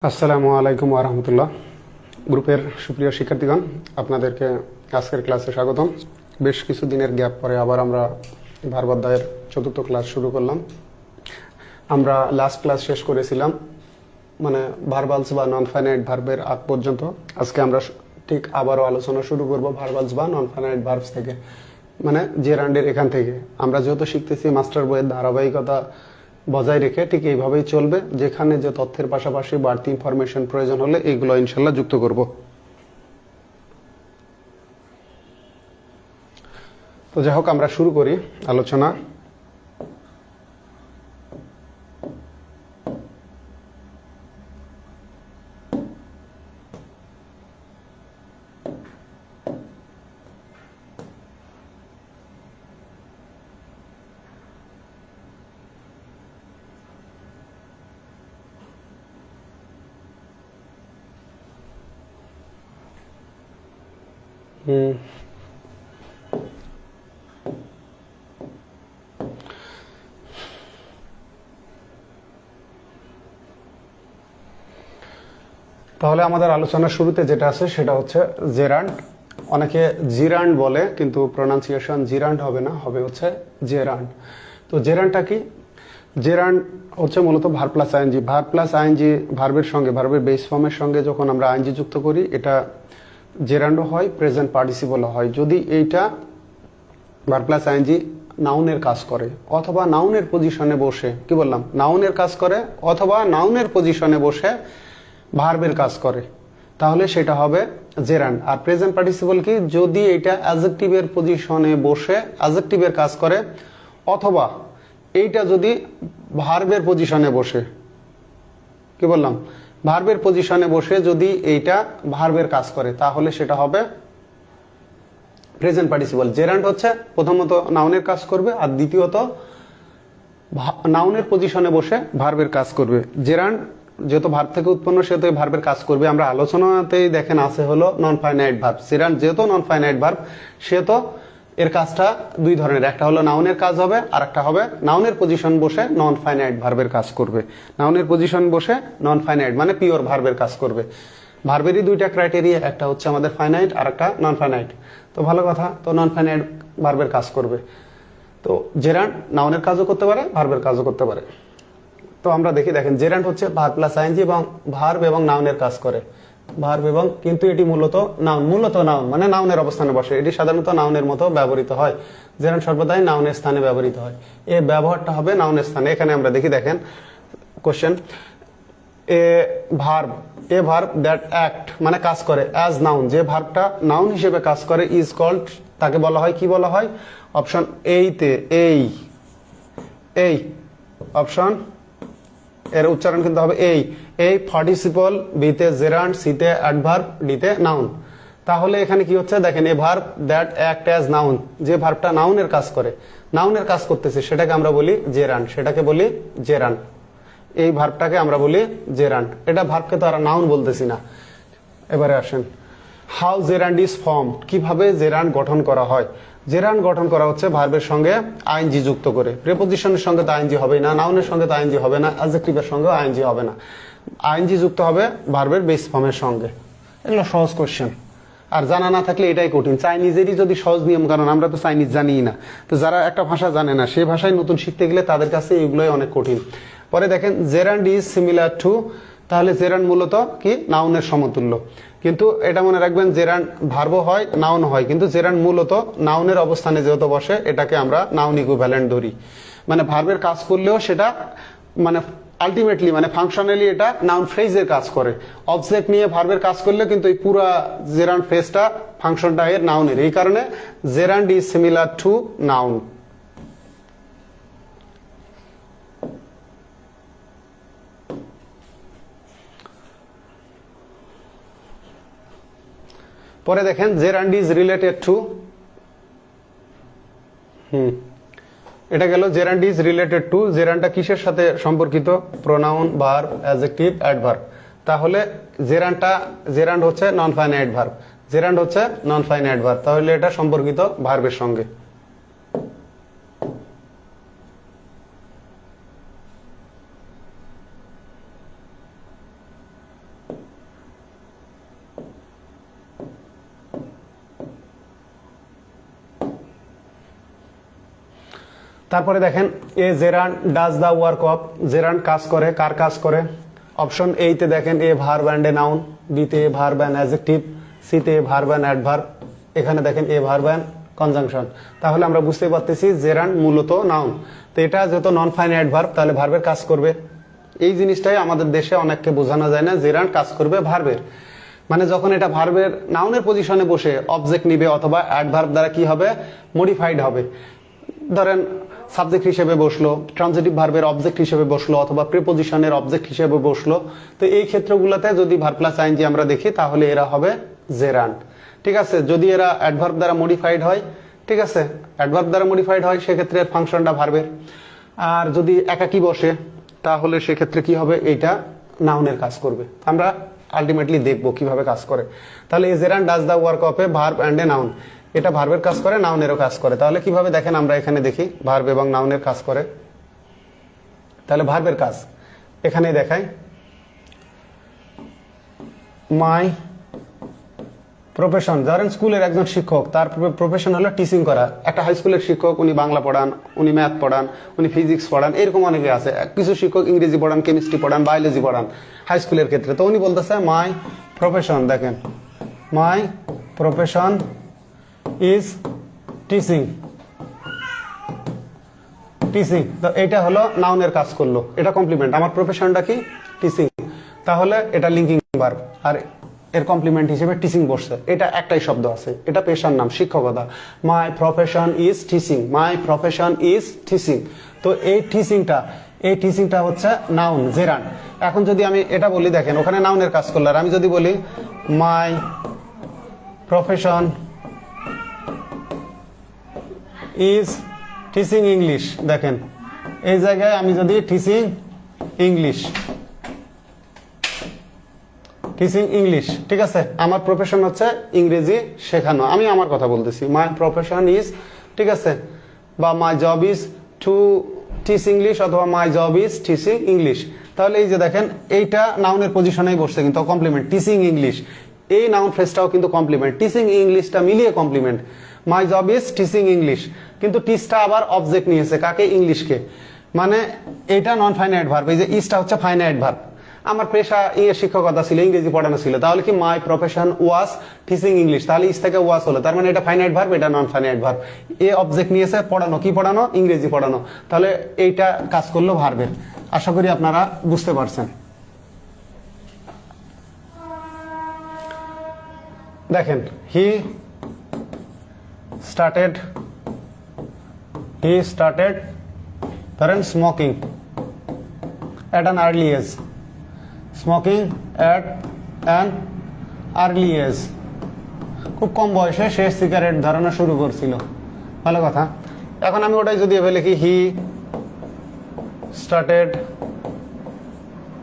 আসসালামু আলাইকুম ওয়া রাহমাতুল্লাহ। গ্রুপের সুপ্রিয় শিক্ষার্থীগণ, আপনাদেরকে আজকের ক্লাসে স্বাগতম। বেশ কিছুদিনের গ্যাপ পরে আবার আমরা ভার্ব অধ্যায়ের চতুর্থ ক্লাস শুরু করলাম। আমরা লাস্ট ক্লাস শেষ করেছিলাম মানে ভার্বালস বা নন ফাইনাইট ভার্বের আগ পর্যন্ত। আজকে আমরা ঠিক আবারও আলোচনা শুরু করব ভার্বালস বা নন ফাইনাইট ভার্বস থেকে, মানে জেরান্ডের এখান থেকে। আমরা যেহেতু শিখতেছি মাস্টার বইয়ের ধারাবাহিকতা বজায় রেখে ঠিক এইভাবেই চলবে, যেখানে যে তথ্যের পাশাপাশি বাড়তি ইনফরমেশন প্রয়োজন হলে এইগুলো ইনশাল্লাহ যুক্ত করব। তো যাই হোক, আমরা শুরু করি আলোচনা। তাহলে আমাদের আলোচনার শুরুতে যেটা আছে সেটা হচ্ছে জেরান্ড। অনেকে জিরান্ড বলে, কিন্তু প্রোনাউন্সিয়েশন জিরান্ড হবে না, হবে হচ্ছে জেরান্ড। তো জেরান্ডটা কি? জেরান্ড হচ্ছে মূলত verb plus ING. Verb plus ING ভার্বের সঙ্গে, ভার্বের বেস ফর্মের সঙ্গে যখন আমরা আইএনজি যুক্ত করি, এটা জেরান্ডও হয়, প্রেজেন্ট পার্টিসিপলও হয়। যদি এইটা ভার্ব প্লাস আইএনজি নাউনের কাজ করে অথবা নাউনের পজিশনে বসে, কি বললাম, নাউনের কাজ করে অথবা নাউনের পজিশনে বসে ভার্বের কাজ করে, তাহলে সেটা হবে জেরান্ড। আর প্রেজেন্ট পার্টিসিপল কি? যদি এটা অ্যাডজেক্টিভের পজিশনে বসে অ্যাডজেক্টিভের কাজ করে অথবা এইটা যদি ভার্বের পজিশনে বসে, কি বললাম, ভার্বের পজিশনে বসে যদি এইটা ভার্বের কাজ করে, তাহলে সেটা হবে প্রেজেন্ট পার্টিসিপল। জেরান্ড হচ্ছে প্রথমত নাউনের কাজ করবে, আর দ্বিতীয়ত নাউনের পজিশনে বসে ভার্বের কাজ করবে। জেরান্ড যেহেতু ভার্ব থেকে উৎপন্ন, সেহেতু ভার্বের কাজ করবে। আমরা আলোচনাতেই দেখেন আছে হলো নন ফাইনাইট ভার্ব। জেরান্ড যেহেতু নন ফাইনাইট ভার্ব, সেহেতু এর কাজটা দুই ধরনের, একটা হলো নাউনের কাজ হবে, আর একটা হবে নাউনের পজিশন বসে নন ফাইনাইট ভার্বের কাজ করবে। নাউনের পজিশন বসে নন ফাইনাইট মানে পিওর ভার্বের কাজ করবে। ভার্বেরই দুইটা ক্রাইটেরিয়া, একটা হচ্ছে আমাদের ফাইনাইট আর একটা নন ফাইনাইট। তো ভালো কথা, তো নন ফাইনাইট ভার্বের কাজ করবে। তো জেরান্ড নাউনের কাজও করতে পারে, ভার্বের কাজও করতে পারে। তো আমরা দেখেন জেরান্ড হচ্ছে ভার্ব প্লাস আইএনজি এবং ভার্ব এবং নাউনের কাজ করে। ভার্ব এবং, কিন্তু এটি মূলত নাউন, মানে নাউনের অবস্থানে বসে। এটি সাধারণত নাউনের মতো ব্যবহৃত হয়। জেরান্ড সর্বদাই নাউনের স্থানে ব্যবহৃত হয়। এই ব্যবহারটা হবে নাউনের স্থানে। এখানে আমরা দেখেন question, A verb that act মানে কাজ করে অ্যাজ নাউন, যে ভার্বটা নাউন হিসেবে কাজ করে, ইজ কল্ড, তাকে বলা হয়, কি বলা হয়? অপশন এইতে এই অপশন এর উচ্চারণ কিন্তু হবে এই পার্টিসিপল, বিতে জেরান্ড, সিতে অ্যাডভার্ব, ডিতে নাউন। তাহলে এখানে কি হচ্ছে দেখেন, a verb that act as noun, যে ভার্বটা নাউনের কাজ করে, নাউনের কাজ করতেছে, সেটাকে আমরা বলি জেরান্ড, এই ভার্বটাকে আমরা বলি জেরান্ড। এটা ভার্বকে তো আর নাউন বলতেছি না। এবারে আসেন, হাউ জেরান্ড ইজ ফর্মড, কিভাবে জেরান্ড গঠন করা হয়? জেরান্ড গঠন করা হচ্ছে ভার্বের সঙ্গে আইএনজি যুক্ত করে। প্রিপোজিশনের সঙ্গে তো আইএনজি হবে না, নাউনের সঙ্গে তো আইএনজি হবে না, অ্যাডজেক্টিভের সঙ্গে আইএনজি হবে না। আইএনজি যুক্ত হবে ভার্বের বেস ফর্মের সঙ্গে। এগুলো সহজ কোশ্চেন, আর জানা না থাকলে এটাই কঠিন। চাইনিজেরই যদি সহজ নিয়ম, কারণ আমরা তো চাইনিজ জানিই না। তো যারা একটা ভাষা জানে না, সেই ভাষায় নতুন শিখতে গেলে তাদের কাছে এগুলোই অনেক কঠিন। পরে দেখেন জেরান্ড ইজ সিমিলার টু, তাহলে জেরান্ড মূলত কি? নাউনের সমতুল্য। কিন্তু এটা মনে রাখবেন, জেরান্ড ভার্বও হয়, নাউন হয়, কিন্তু জেরান্ড মূলত নাউনের অবস্থানে যেহেতু বসে, এটাকে আমরা নাউন ইকুইভ্যালেন্ট ধরি। মানে ভার্বের কাজ করলেও সেটা মানে আলটিমেটলি মানে ফাংশনালি এটা নাউন ফ্রেজের কাজ করে। অবজেক্ট নিয়ে ভার্বের কাজ করলে কিন্তু এই পুরো জেরান্ড ফ্রেজটা ফাংশনটা এর নাউনের। এই কারণে gerund is similar to noun. পরে দেখেন জেরান্ড ইজ রিলেটেড টু, এটা গেল জেরান্ড ইজ রিলেটেড টু। জেরান্ডটা কিসের সাথে সম্পর্কিত? Pronoun, verb, adjective, adverb. তাহলে জেরান্ড হচ্ছে নন ফাইনাইট ভার্ব, তাহলে এটা সম্পর্কিত ভার্বের সঙ্গে। তারপরে দেখেন a gerund does the work of, gerund কাজ করে, কার কাজ করে? অপশন এ তে দেখেন a verb and a noun, B তে a verb and adjective, C তে এ ভার্ব অ্যান্ড অ্যাডভার্ব, এখানে দেখেন এ ভার্ব অ্যান্ড কনজাংশন। তাহলে আমরা বুঝতে পারতেছি জেরান্ড মূলত নাউন। তো এটা যেহেতু নন ফাইনাইট ভার্ব, তাহলে ভার্বের কাজ করবে। এই জিনিসটাই আমাদের দেশে অনেককে বোঝানো যায় না, জেরান্ড কাজ করবে ভার্বের। মানে যখন এটা ভার্বের নাউনের পজিশনে বসে অবজেক্ট নিবে অথবা অ্যাডভার্ব দ্বারা কি হবে, মডিফাইড হবে। ধরেন সাবজেক্ট হিসেবে বসলো, ট্রানজিটিভ ভার্বের অবজেক্ট হিসেবে বসলো, অথবা প্রিপোজিশনের অবজেক্ট হিসেবে বসলো। তো এই ক্ষেত্রগুলোতে যদি ভার্ব প্লাস আইএনজি আমরা দেখি তাহলে এরা হবে জেরান্ড। ঠিক আছে, যদি এরা অ্যাডভার্ব দ্বারা মডিফাইড হয়, ঠিক আছে, অ্যাডভার্ব দ্বারা মডিফাইড হয় সেক্ষেত্রে ফাংশনটা ভার্বের। আর যদি একাকি বসে তাহলে সেক্ষেত্রে কি হবে, এইটা নাউনের কাজ করবে। আমরা আলটিমেটলি দেখবো কিভাবে কাজ করে। তাহলে a gerund does the work of a verb and a noun, এটা ভার্বের কাজ করে, নাউনেরও কাজ করে। তাহলে কিভাবে দেখেন, আমরা এখানে দেখি ভার্ব এবং নাউনের কাজ করে। তাহলে ভার্বের কাজ এখানে দেখাই, মাই প্রফেশন। ধরেন স্কুলের একজন শিক্ষক, তার প্রফেশন হলো টিচিং করা। একটা হাই স্কুলের শিক্ষক, উনি বাংলা পড়ান, উনি ম্যাথ পড়ান, উনি ফিজিক্স পড়ান, এরকম অনেকে আছে। কিছু শিক্ষক ইংরেজি পড়ান, কেমিস্ট্রি পড়ান, বায়োলজি পড়ান হাই স্কুলের ক্ষেত্রে। তো উনি বলতেছে মাই প্রফেশন, দেখেন মাই প্রফেশন ইজ টিচিং, টিচিং। তো এটা হলো নাউনের কাজ করলো, এটা কমপ্লিমেন্ট। আমার প্রফেশনটা কি, টিচিং, তাহলে এটা লিঙ্কিং ভার্ব, আর এর কমপ্লিমেন্ট হিসেবে টিচিং বসছে। এটা একটাই শব্দ আছে, এটা পেশার নাম, শিক্ষকতা। মাই profession is teaching, my profession is teaching. তো এই টিচিংটা হচ্ছে নাউন, জেরান্ড। এখন যদি আমি এটা বলি, দেখেন ওখানে নাউনের কাজ করলো, আর আমি যদি বলি মাই প্রফেশন ইজ টিচিং ইংলিশ, দেখেন এই জায়গায় আমি যদি টিচিং ইংলিশ, টিচিং ইংলিশ, ঠিক আছে, আমার প্রফেশন হচ্ছে ইংরেজি শেখানো, আমি আমার কথা বলতেছি, মাই প্রফেশন ইজ, ঠিক আছে, বা my job is to teach English, অথবা my job is teaching English. তাহলে এই যে দেখেন এইটা নাউনের পজিশনেই বসছে, কিন্তু কমপ্লিমেন্ট, টিচিং ইংলিশ। এই নাউন ফ্রেজটাও কিন্তু কমপ্লিমেন্ট, টিচিং ইংলিশটা মিলিয়ে complement. My job is teaching English, কিন্তু টিচটা আবার অবজেক্ট নিয়েছে, কাকে, ইংলিশকে। মানে এটা নন ফাইনাইট ভার্ব, এই যে ইজটা হচ্ছে ফাইনাইট ভার্ব। আমার পেশা শিক্ষকতা ছিল, ইংরেজি পড়ানো ছিল, তাহলে কি মাই প্রফেশন ওয়াজ টিচিং ইংলিশ, তাহলে ইজ থেকে ওয়াজ হলো, তার মানে এটা ফাইনাইট ভার্ব, এটা নন ফাইনাইট ভার্ব। এ অবজেক্ট নিয়েছে, পড়ানো, কি পড়ানো, ইংরেজি পড়ানো, তাহলে এইটা কাজ করলো ভার্বের। আশা করি আপনারা বুঝতে পারছেন। দেখেন হি স্টার্টেড ধরেন smoking at an early age, smoking at an early age, খুব কম বয়সে সে সিগারেট ধরানো শুরু করছিল, ভালো কথা। এখন আমি ওটাই যদি এভাবে লিখি, হি স্টার্টেড,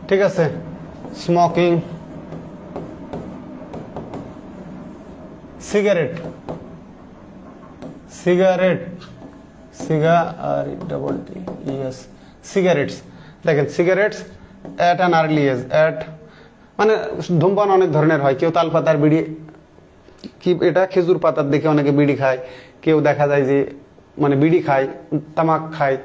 ঠিক আছে, স্মোকিং সিগারেট, সিগারেটস, দেখেন cigarettes at an early age, at মানে ধূমপান অনেক ধরনের হয়, কেউ তালপাতার বিড়ি, কি এটা খেজুর পাতার দেখে অনেকে বিড়ি খায়, কেউ দেখা যায় যে মানে বিড়ি খায়, তামাক খায়,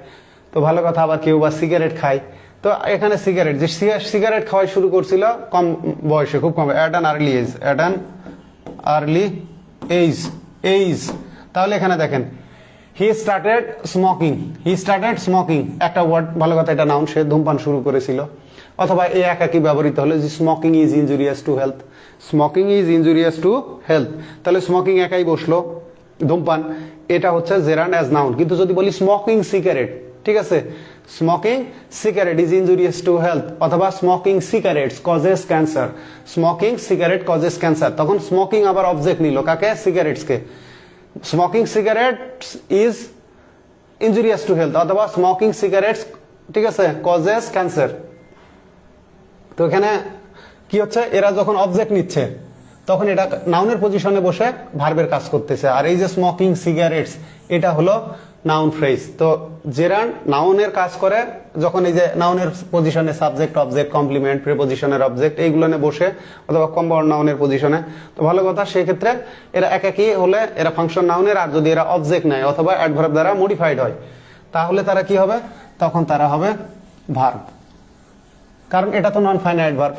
তো ভালো কথা। আবার কেউ বা সিগারেট খায়। তো এখানে সিগারেট, যে সিগারেট খাওয়া শুরু করছিল কম বয়সে, খুব কম, at an early age, at an early age. তাহলে এখানে দেখেন হি স্টার্টেড স্মোকিং, একটা ওয়ার্ড, ভালো কথা, এটা নাউন, সে ধূমপান শুরু করেছিল। অথবা এই একাকি ব্যবহৃত হলো যে smoking is injurious to health, তাহলে স্মোকিং একাই বসলো, ধূমপান, এটা হচ্ছে জেরান্ড অ্যাজ নাউন। কিন্তু যদি বলি স্মোকিং সিগারেট, ঠিক আছে, smoking cigarette is injurious to health, অথবা smoking cigarettes causes cancer, smoking cigarette causes cancer, তখন স্মোকিং আবার অবজেক্ট নিল, কাকে, সিগারেটসকে। Smoking cigarettes is injurious to health, অথবা স্মোকিং সিগারেটস, ঠিক আছে, কজেস ক্যান্সার। তো এখানে কি হচ্ছে, এরা যখন অবজেক্ট নিচ্ছে তখন এটা নাউনের পজিশনে বসে ভার্বের কাজ করতেছে। আর এই যে স্মোকিং সিগারেটস, এটা হলো নাউন ফ্রেজ। তো জেরান্ড নাউনের কাজ করে যখন এই যে নাউনের পজিশনে সাবজেক্ট, অবজেক্ট, কমপ্লিমেন্ট, প্রিপজিশনের অবজেক্ট, এইগুলো নিয়ে বসে, অথবা কম্পাউন্ড নাউনের পজিশনে। তো ভালো কথা, সেই ক্ষেত্রে এরা একাকি হলে এরা ফাংশন নাউনের, আর যদি এরা অবজেক্ট নেয় অথবা অ্যাডভার্ব দ্বারা মডিফাইড হয় তাহলে তারা কি হবে, তখন তারা হবে ভার্ব, কারণ এটা তো নন ফাইনাইট ভার্ব।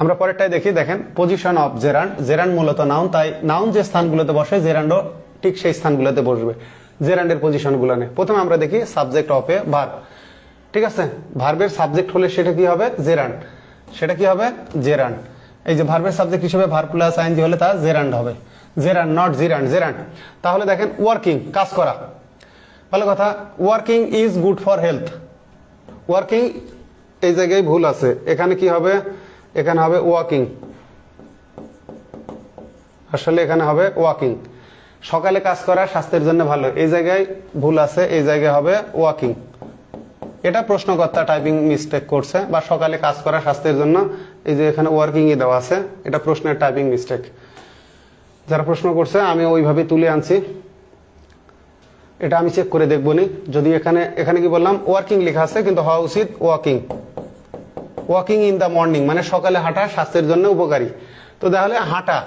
আমরা পরেরটাই দেখি, দেখেন পজিশন অফ জেরান্ড। জেরান্ড মূলত নাউন, তাই নাউন যে স্থানগুলোতে বসে জেরান্ডও ঠিক সেই স্থানগুলোতে বসবে। জেরান্ডের পজিশনগুলো নিয়ে প্রথমে আমরা দেখি সাবজেক্ট অফ এ ভার্ব। ঠিক আছে, ভার্বের সাবজেক্ট হলে সেটা কি হবে, জেরান্ড। সেটা কি হবে, জেরান্ড। এই যে ভার্বের সাবজেক্ট হিসেবে ভার্ব প্লাস আইএনজি হলে তা জেরান্ড হবে। Gerund, not জিরান্ড, gerund. তাহলে দেখেন ওয়ার্কিং, কাজ করা। ভালো কথা, working is good for health. Working এই জায়গায় ভুল আছে, এখানে কি হবে, এখানে হবে ওয়াকিং, আসলে এখানে হবে ওয়াকিং। সকালে কাজ করা স্বাস্থ্যের জন্য ভালো, এই জায়গায় ভুল আছে, এই জায়গায় হবে ওয়াকিং। এটা প্রশ্নকর্তা টাইপিং মিস্টেক করছে, বা সকালে কাজ করা স্বাস্থ্যের জন্য, এই যে এখানে ওয়ার্কিং ই দেওয়া আছে, এটা প্রশ্নের টাইপিং মিস্টেক। যারা প্রশ্ন করছে আমি ওইভাবে তুলে আনছি, এটা আমি চেক করে দেখবো নি। যদি এখানে এখানে কি বললাম, ওয়ার্কিং লেখা আছে, কিন্তু হওয়া উচিত walking. Walking in the morning মানে সকালে হাঁটা স্বাস্থ্যের জন্য উপকারী। তো তাহলে হাঁটা,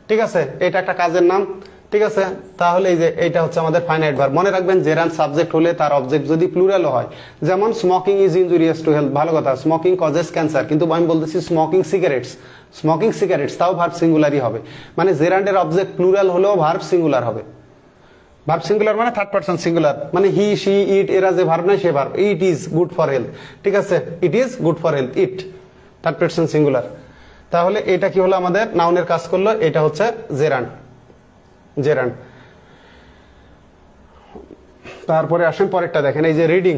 ঠিক আছে, এটা একটা কাজের নাম। ঠিক আছে, তাহলে এই যে এইটা হচ্ছে আমাদের ফাইনাইট ভার্ব। মনে রাখবেন জেরান্ড সাবজেক্ট হলে তার অবজেক্ট যদি প্লুরাল হয়, যেমন smoking is injurious to health, ভালো কথা, স্মোকিং কজেস ক্যান্সার, কিন্তু আমি বলতেছি স্মোকিং সিগারেটস, স্মোকিং সিগারেটস, তাও ভার্ব সিঙ্গুলারই হবে। মানে জেরান্ডের অবজেক্ট প্লুরাল হলেও ভার্ব সিঙ্গুলার হবে। ভার্ব সিঙ্গুলার মানে থার্ড পারসন সিঙ্গুলার, মানে হি, শি, ইট, এরা যে ভার্ব নাই সে verb. It is good for health, ঠিক আছে, it is good for health, it third person singular. তাহলে এটা কি হলো, আমাদের নাউনের কাজ করলো, এটা হচ্ছে জেরান্ড, জেরান্ড। তারপরে আসেন পরেরটা দেখেন, এই যে reading.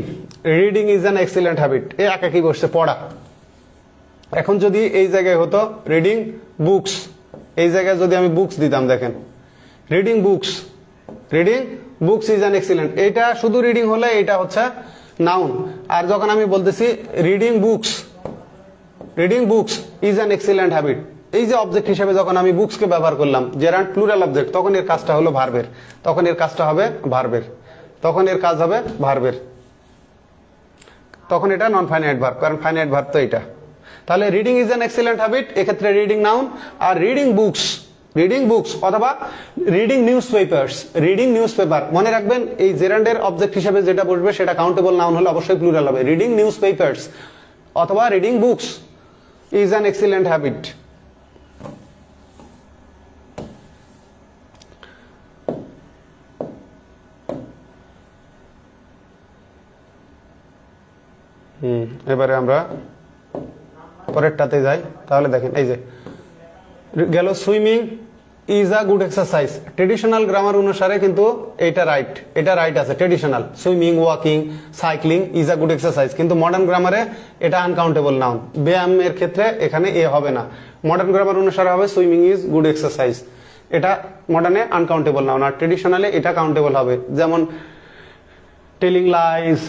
Reading is an excellent habit, a একাকি বসছে পড়া। এখন যদি এই জায়গায় হতো রিডিং বুকস, এই জায়গায় যদি আমি বুকস দিতাম, দেখেন reading books, reading books is an excellent, এটা শুধু রিডিং হলে এটা হচ্ছে নাউন। আর যখন আমি বলতেছি reading books, reading books is an excellent habit, এই যে অবজেক্ট হিসেবে যখন আমি বুকসকে ব্যবহার করলাম, জেরান্ড প্লুরাল অবজেক্ট, তখন এর কাজটা হলো ভার্বের, তখন এর কাজটা হবে ভার্বের, তখন এর কাজ হবে ভার্বের, তখন এটা নন ফাইনাইট ভার্ব, কারণ ফাইনাইট ভার্ব তো এটা। তাহলে reading is an excellent habit, এক্ষেত্রে reading noun. Are reading books, reading books অথবা reading news papers, reading news paper, মনে রাখবেন এই জেরান্ডের অবজেক্ট হিসেবে যেটা বসবে সেটা কাউন্টেবল নাউন হলে অবশ্যই প্লুরাল হবে। রিডিং নিউজ পেপার্স অথবা reading books is an excellent habit. এবারে আমরা পরেরটাতে যাই। তাহলে দেখেন এই যে গেল, swimming is a good exercise. Traditional grammar অনুসারে কিন্তু এটা রাইট, এটা রাইট আছে traditional. Swimming, walking, cycling is a good exercise, কিন্তু মডার্ন গ্রামারে এটা আনকাউন্টেবল নাউন। ব্যায়ামের ক্ষেত্রে এখানে এ হবে না, মডার্ন গ্রামার অনুসারে হবে সুইমিং ইজ গুড এক্সারসাইজ, এটা মডার্নে আনকাউন্টেবল নাউন, আর ট্রেডিশনালে এটা কাউন্টেবল হবে। যেমন telling lies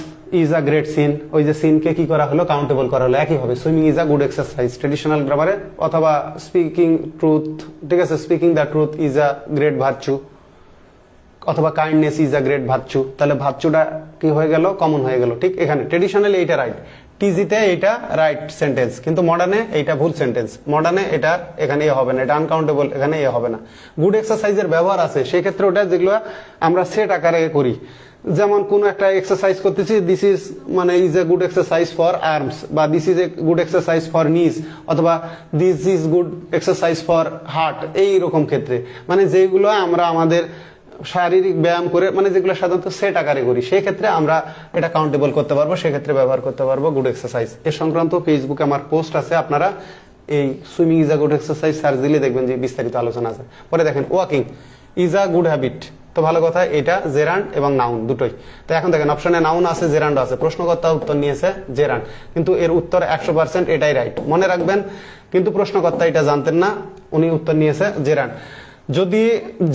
is a great sin, ওই যে সিনকে কি করা হলো, কাউন্টেবল করা হলো, একই হবে। Swimming is a good exercise traditional গ্রামারে, অথবা স্পিকিং ট্রুথ, ঠিক আছে, speaking the truth is a great virtue, অথবা kindness is a great virtue. তাহলে ভার্চুটা কি হয়ে গেল, কমন হয়ে গেল। ঠিক এখানে ট্রেডিশনালি এইটা রাইট, টিজিতে এইটা রাইট সেন্টেন্স, কিন্তু মডার্নে এইটা ভুল সেন্টেন্স। মডার্নে এটা এখানে এ হবে না, এটা আনকাউন্টেবল, এখানে এ হবে না। গুড এক্সারসাইজের ব্যবহার আছে, সেক্ষেত্রে ওটা যেগুলো আমরা সেট আকারে করি, যেমন কোন একটা এক্সারসাইজ করতেছি, দিস ইজ মানে is a good exercise for arms, বা this is a good exercise for knees, অথবা this is good exercise for heart, এইরকম ক্ষেত্রে মানে যেগুলো আমরা আমাদের শারীরিক ব্যায়াম করে, মানে যেগুলো সাধারণত সেট আকারে করি, সেই ক্ষেত্রে আমরা এটা কাউন্টেবল করতে পারবো, সেক্ষেত্রে ব্যবহার করতে পারবো গুড এক্সারসাইজ। এ সংক্রান্ত ফেসবুকে আমার পোস্ট আছে, আপনারা এই swimming is a good exercise search দিলে দেখবেন যে বিস্তারিত আলোচনা আছে। পরে দেখেন walking is a good habit, তো ভালো কথা, এটা জেরান্ড এবং নাউন দুটোই। তো এখন দেখেন অপশনে নাউন আছে, জেরান্ড আছে, প্রশ্নকর্তা উত্তর নিয়েছে জেরান্ড, কিন্তু এর উত্তর 100% এটাই রাইট, মনে রাখবেন। কিন্তু প্রশ্নকর্তা এটা জানতেন না, উনি উত্তর নিয়েছে জেরান্ড। যদি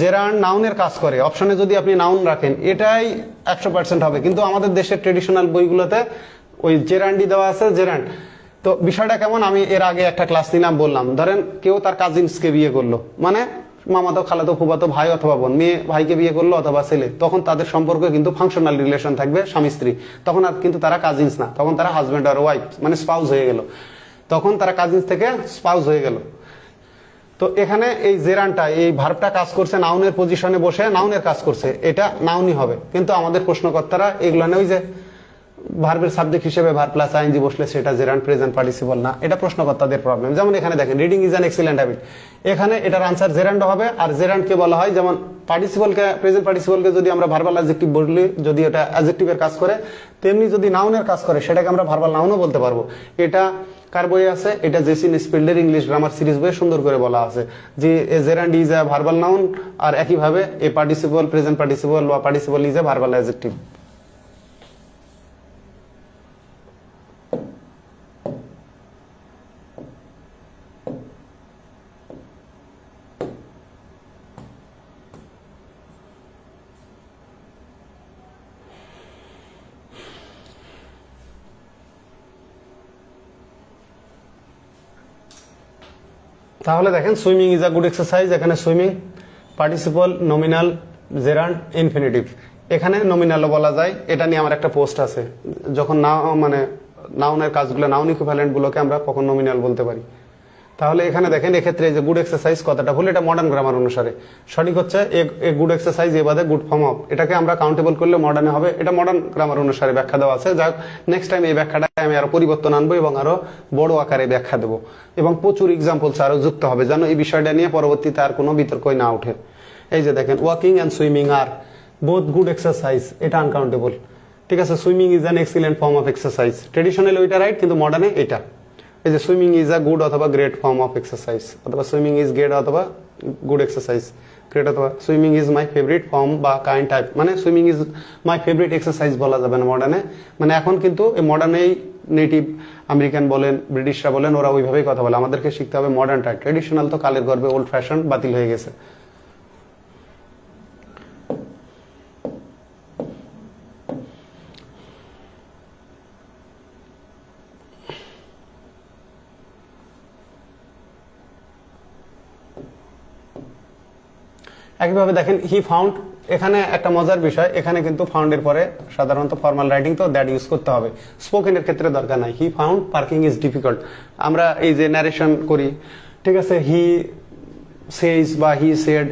জেরান্ড নাউনের কাজ করে, অপশনে যদি আপনি নাউন রাখেন, এটাই 100% হবে, কিন্তু আমাদের দেশের ট্রেডিশনাল বইগুলোতে ওই জেরান্ডই দেওয়া আছে, জেরান্ড। তো বিষয়টা কেমন, আমি এর আগে একটা ক্লাস নিলাম, বললাম ধরেন কেউ তার কাজিনসকে বিয়ে করলো, মানে মামাতো, খালাতো, ফুফাতো ভাই অথবা বোন, মেয়ে ভাইকে বিয়ে করলো অথবা ছেলে, তখন তাদের সম্পর্কে কিন্তু ফাংশনাল রিলেশন থাকবে, স্বামী স্ত্রী। তখন আর কিন্তু তারা কাজিনস না, তখন তারা হাজব্যান্ড আর ওয়াইফ, মানে স্পাউস হয়ে গেল। তখন তারা কাজিনস থেকে স্পাউস হয়ে গেল। তো এখানে এই জেরানটা এই ভার্বটা কাজ করছে নাউনের পজিশনে বসে নাউনের কাজ করছে, এটা নাউনই হবে। কিন্তু আমাদের প্রশ্নকর্তারা এগুলো নেই যে ভার্বের সাবজেক্ট হিসেবে ভার্ব প্লাস আইএনজি বসলে সেটা জেরান্ড প্রেজেন্ট পার্টিসিপল না, এটা প্রশ্নকর্তাদের প্রবলেম। যেমন এখানে দেখেন reading is an excellent habit, এখানে এটার আনসার জেরান্ড হবে। আর জেরান্ডকে বলা হয় যেমন পার্টিসিপলকে প্রেজেন্ট পার্টিসিপলকে যদি আমরা ভার্বাল অ্যাডজেক্টিভ বলি, যদি এটা অ্যাডজেক্টিভের কাজ করে, তেমনি যদি নাউনের কাজ করে সেটাকে আমরা ভার্বাল নাউনও বলতে পারবো। এটা কার বইয়ে আছে? এটা জেসিন স্পিল্ডের ইংলিশ গ্রামার সিরিজ বইয়ে সুন্দর করে বলা আছে যে gerund is a verbal noun, আর একইভাবে এ পার্টিসিপল প্রেজেন্ট পার্টিসিপল বা participle is a verbal adjective. তাহলে দেখেন swimming is a good exercise, এখানে swimming participle nominal gerund infinitive, এখানে নমিনালও বলা যায়। এটা নিয়ে আমার একটা পোস্ট আছে, যখন না মানে নাউনের কাজগুলো নাউন ইকুইভ্যালেন্ট গুলোকে আমরা কখন নমিনাল বলতে পারি। তাহলে এখানে দেখেন এক্ষেত্রে যে গুড এক্সারসাইজ কথাটা ভুল, এটা মডার্ন গ্রামার অনুসারে সঠিক হচ্ছে এ গুড এক্সারসাইজ এ বাদে গুড ফর্ম অফ, এটাকে আমরা কাউন্টেবল করলে মডার্নে হবে, এটা মডার্ন গ্রামার অনুসারে ব্যাখ্যা দেওয়া আছে। যাক নেক্সট টাইম এই ব্যাখ্যাটা আমি আরো পরিবর্তন আনবো এবং আরো বড় আকারে ব্যাখ্যা দেবো এবং প্রচুর এক্সাম্পলস আরো যুক্ত হবে, যেন এই বিষয়টা নিয়ে পরবর্তীতে আর কোনো বিতর্কই না ওঠে। এই যে দেখেন walking and swimming are both good exercise, এটা আনকাউন্টেবল। ঠিক আছে, swimming is an excellent form of exercise, traditionally ওইটা রাইট, কিন্তু মডার্নে এটা। এই যে সুইমিং ইজ আ গুড অথবা গ্রেট ফর্ম অফ এক্সারসাইজ, অথবা সুইমিং ইজ গ্রেট অথবা গুড এক্সারসাইজ, গ্রেট অথবা swimming is my favourite form বা কাইন্ড টাইপ, মানে swimming is my favourite exercise বলা যাবে না মডার্নে। মানে এখন কিন্তু এই মডার্নেই নেটিভ আমেরিকান বলেন ব্রিটিশরা বলেন ওরা ওইভাবেই কথা বলে, আমাদেরকে শিখতে হবে মডার্নটা। ট্রেডিশনাল তো কালের গর্বে ওল্ড ফ্যাশন বাতিল হয়ে গেছে। একইভাবে দেখেন হি ফাউন্ড, এখানে একটা মজার বিষয়, এখানে কিন্তু ফাউন্ডের পরে সাধারণত ফর্মাল রাইটিং তো দ্যাট ইউজ করতে হবে, স্পোকেনের ক্ষেত্রে দরকার নাই। He found parking is difficult, আমরা এই যে ন্যারেশন করি, ঠিক আছে, হি সেজ বা হি সেড,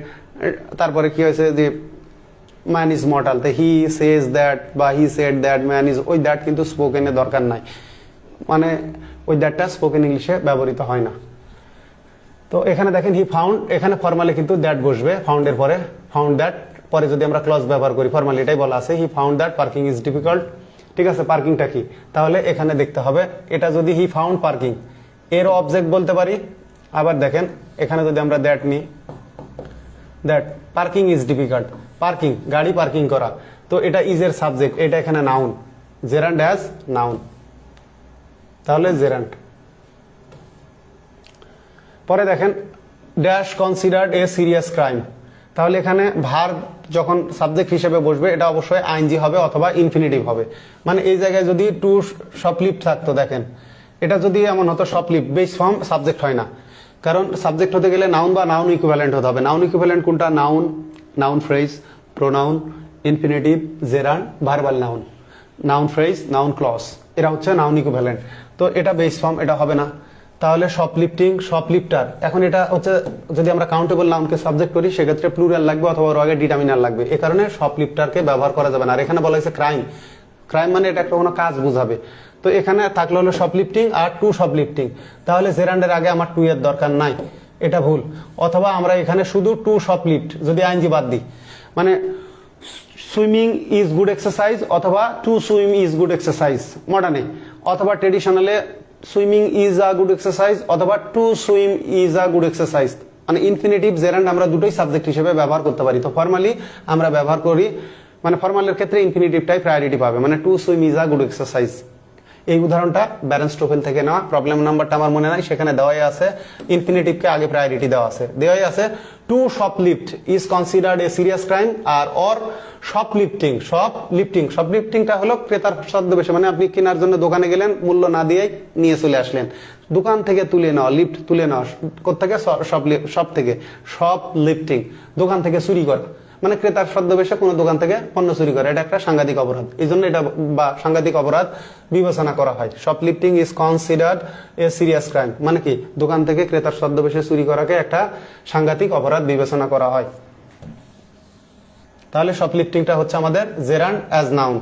তারপরে কি হয়েছে যে ম্যান ইজ মর্টাল, তো হি সেজ দ্যাট বা he said that man is, ওই দ্যাট কিন্তু স্পোকেনে দরকার নাই, মানে ওই দ্যাটটা স্পোকেন ইংলিশে ব্যবহৃত হয় না। তো এখানে দেখেন হি ফাউন্ড, এখানে ফর্মালি কিন্তু দ্যাট বসবে ফাউন্ডের পরে, ফাউন্ড দ্যাট পরে যদি আমরা ক্লজ ব্যবহার করি, ফর্মালি এটাই বলা আছে he found that parking is difficult. ঠিক আছে, পার্কিংটা কি? তাহলে এখানে দেখতে হবে এটা যদি হি ফাউন্ড পার্কিং এর অবজেক্ট বলতে পারি। আবার দেখেন এখানে যদি আমরা দ্যাট নিই, that parking is difficult, parking গাড়ি পার্কিং করা, তো এটা ইজ এর সাবজেক্ট, এটা এখানে নাউন, জেরান্ড অ্যাজ নাউন, তাহলে জেরান্ড। পরে দেখেন dash considered a serious crime, তাহলে এখানে ভার্ব যখন সাবজেক্ট হিসেবে বসবে এটা অবশ্যই আইএনজি হবে অথবা ইনফিনিটিভ হবে। মানে এই জায়গায় যদি টু শপলিফট থাকতো, দেখেন এটা যদি এমন হতো শপলিফট, বেস ফর্ম সাবজেক্ট হয় না, কারণ সাবজেক্ট হতে গেলে নাউন বা নাউন ইকুইভ্যালেন্ট হতে হবে। নাউন ইকুইভ্যালেন্ট কোনটা? Noun, noun phrase, pronoun, infinitive, gerund, verbal noun, noun phrase, noun clause, এরা হচ্ছে নাউন ইকুইভ্যালেন্ট। তো এটা বেস ফর্ম, এটা হবে না। তাহলে শপলিফটিং, শপলিফটার, এখন এটা হচ্ছে যদি আমরা কাউন্টেবল নাউনকে সাবজেক্ট করি সেক্ষেত্রে প্লুরাল লাগবে অথবা ওর আগে ডিটারমিনার লাগবে, এ কারণে শপলিফটারকে ব্যবহার করা যাবে না। আর এখানে বলা হয়েছে ক্রাইম, ক্রাইম মানে এটা একটা কোনো কাজ বোঝাবে, তো এখানে থাকলে হলো শপলিফটিং আর টু শপলিফটিং, তাহলে জেরান্ডের আগে আমার টু এর দরকার নাই, এটা ভুল। অথবা আমরা এখানে শুধু টু শপলিফট যদি আইএনজি বাদ দিই, মানে সুইমিং ইজ গুড এক্সারসাইজ অথবা to swim is good exercise মডার্নে, অথবা ট্রেডিশনালে swimming is a good exercise অথবা to swim is a good exercise, মানে ইনফিনিটিভ জেরান্ড আমরা দুটোই সাবজেক্ট হিসেবে ব্যবহার করতে পারি। তো ফর্মালি আমরা ব্যবহার করি, মানে ফর্মালের ক্ষেত্রে ইনফিনিটিভটাই প্রায়োরিটি পাবে, মানে two swim is a good exercise. এই উদাহরণটা ব্যারেন্স টোফেল থেকে নেওয়া, প্রবলেম নাম্বারটা আমার মনে নাই, সেখানে দেওয়াই আছে ইনফিনিটিভকে আগে প্রায়োরিটি দেওয়া আছে, দেওয়াই আছে to shoplift is considered a serious crime, আর অর শপলিফটিং, শপলিফটিংটা হলো ক্রেতার ছদ্মবেশে, মানে আপনি কেনার জন্য দোকানে গেলেন, মূল্য না দিয়ে নিয়ে চলে আসলেন, দোকান থেকে তুলে নেওয়া, লিফট তুলে নেওয়া, কোথেকে? শপ থেকে, শপলিফটিং দোকান থেকে চুরি করা, মানে ক্রেতার ছদ্মবেশে কোনো দোকান থেকে পণ্য চুরি করা, এটা একটা সাংঘাতিক অপরাধ। এই জন্য এটা বা সাংঘাতিক অপরাধ বিবেচনা করা হয়। Shoplifting is considered a serious crime, মানে কি দোকান থেকে ক্রেতার ছদ্মবেশে চুরি করাকে একটা সাংঘাতিক অপরাধ বিবেচনা করা হয়। তাহলে শপলিফটিংটা হচ্ছে আমাদের জেরান্ড অ্যাজ নাউন।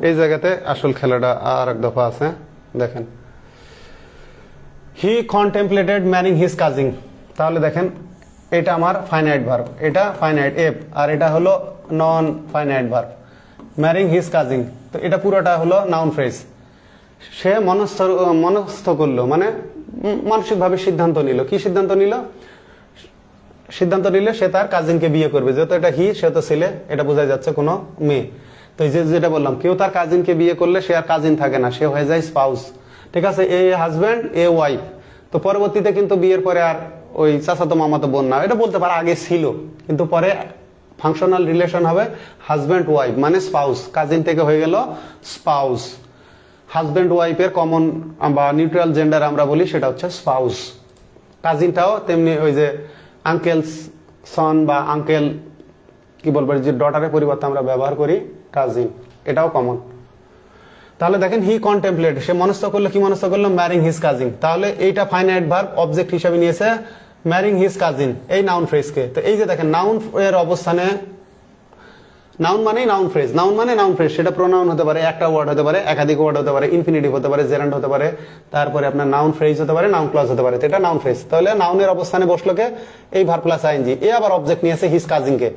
এই জায়গাতে আসল খেলাটা আর এক দফা আছে, দেখেন হি কন্টেম্পলেটেড ম্যারিং হিজ কাজিন। তাহলে দেখেন এটা আমার ফাইনাইট ভার্ব, এটা ফাইনাইট এফ, আর এটা হলো নন ফাইনাইট ভার্ব ম্যারিং হিজ কাজিন। তো এটা পুরোটা হলো নাউন ফ্রেজ। সে মনস্থ করলো মানে মানসিকভাবে সিদ্ধান্ত নিল। কি সিদ্ধান্ত নিল? সিদ্ধান্ত নিলে সে তার কাজিনকে বিয়ে করবে। যেহেতু এটা হি, সে তো ছেলে, এটা বোঝা যাচ্ছে কোনো মেয়ে। তো যেটা বললাম, কেউ তার কাজিনকে বিয়ে করলে সে আর কাজিন থাকে না, সে হয়ে যায় স্পাউস। ঠিক আছে, এ হাজব্যান্ড এ ওয়াইফ। তো পরবর্তীতে কিন্তু বিয়ের পরে আর ওই চাচাতো মামাতো বোন না, এটা বলতে পারে আগে ছিল, কিন্তু পরে ফাংশনাল রিলেশন হবে হাজব্যান্ড ওয়াইফ মানে স্পাউস। কাজিন থেকে হয়ে গেল স্পাউস। হাজব্যান্ড ওয়াইফের কমন বা নিউট্রাল জেন্ডার আমরা বলি, সেটা হচ্ছে স্পাউস। কাজিনটাও তেমনি ওই যে আঙ্কেল সন বা আঙ্কেল কি বলবো, যে ডটারের পরিবর্তে আমরা ব্যবহার করি কাজিন, এটাও কমন। তাহলে দেখেন হি কন্টেম্পলেট, সে মনস্থ করলো। কি মনস্থ করলো? ম্যারিং হিজ কাজিন। তাহলে এইটা ফাইনাইট ভার্ব অবজেক্ট হিসেবে নিয়েছে ম্যারিং হিজ কাজিন এই নাউন ফ্রেজকে। তো এই যে দেখেন নাউন এর অবস্থানে, নাউন মানে নাউন ফ্রেজ, নাউন মানে নাউন ফ্রেজ, সেটা প্রোনাউন হতে পারে, একটা ওয়ার্ড হতে পারে, একাধিক ওয়ার্ড হতে পারে, ইনফিনিটিভ হতে পারে, জেরান্ড হতে পারে, তারপরে আপনার নাউন ফ্রেজ হতে পারে, নাউন ক্লজ হতে পারে। তো এটা নাউন ফ্রেজ। তাহলে নাউনের অবস্থানে বসলো কে? এই ভার্ব প্লাস আইএনজি। এ আবার অবজেক্ট নিয়েছে হিজ কাজিনকে।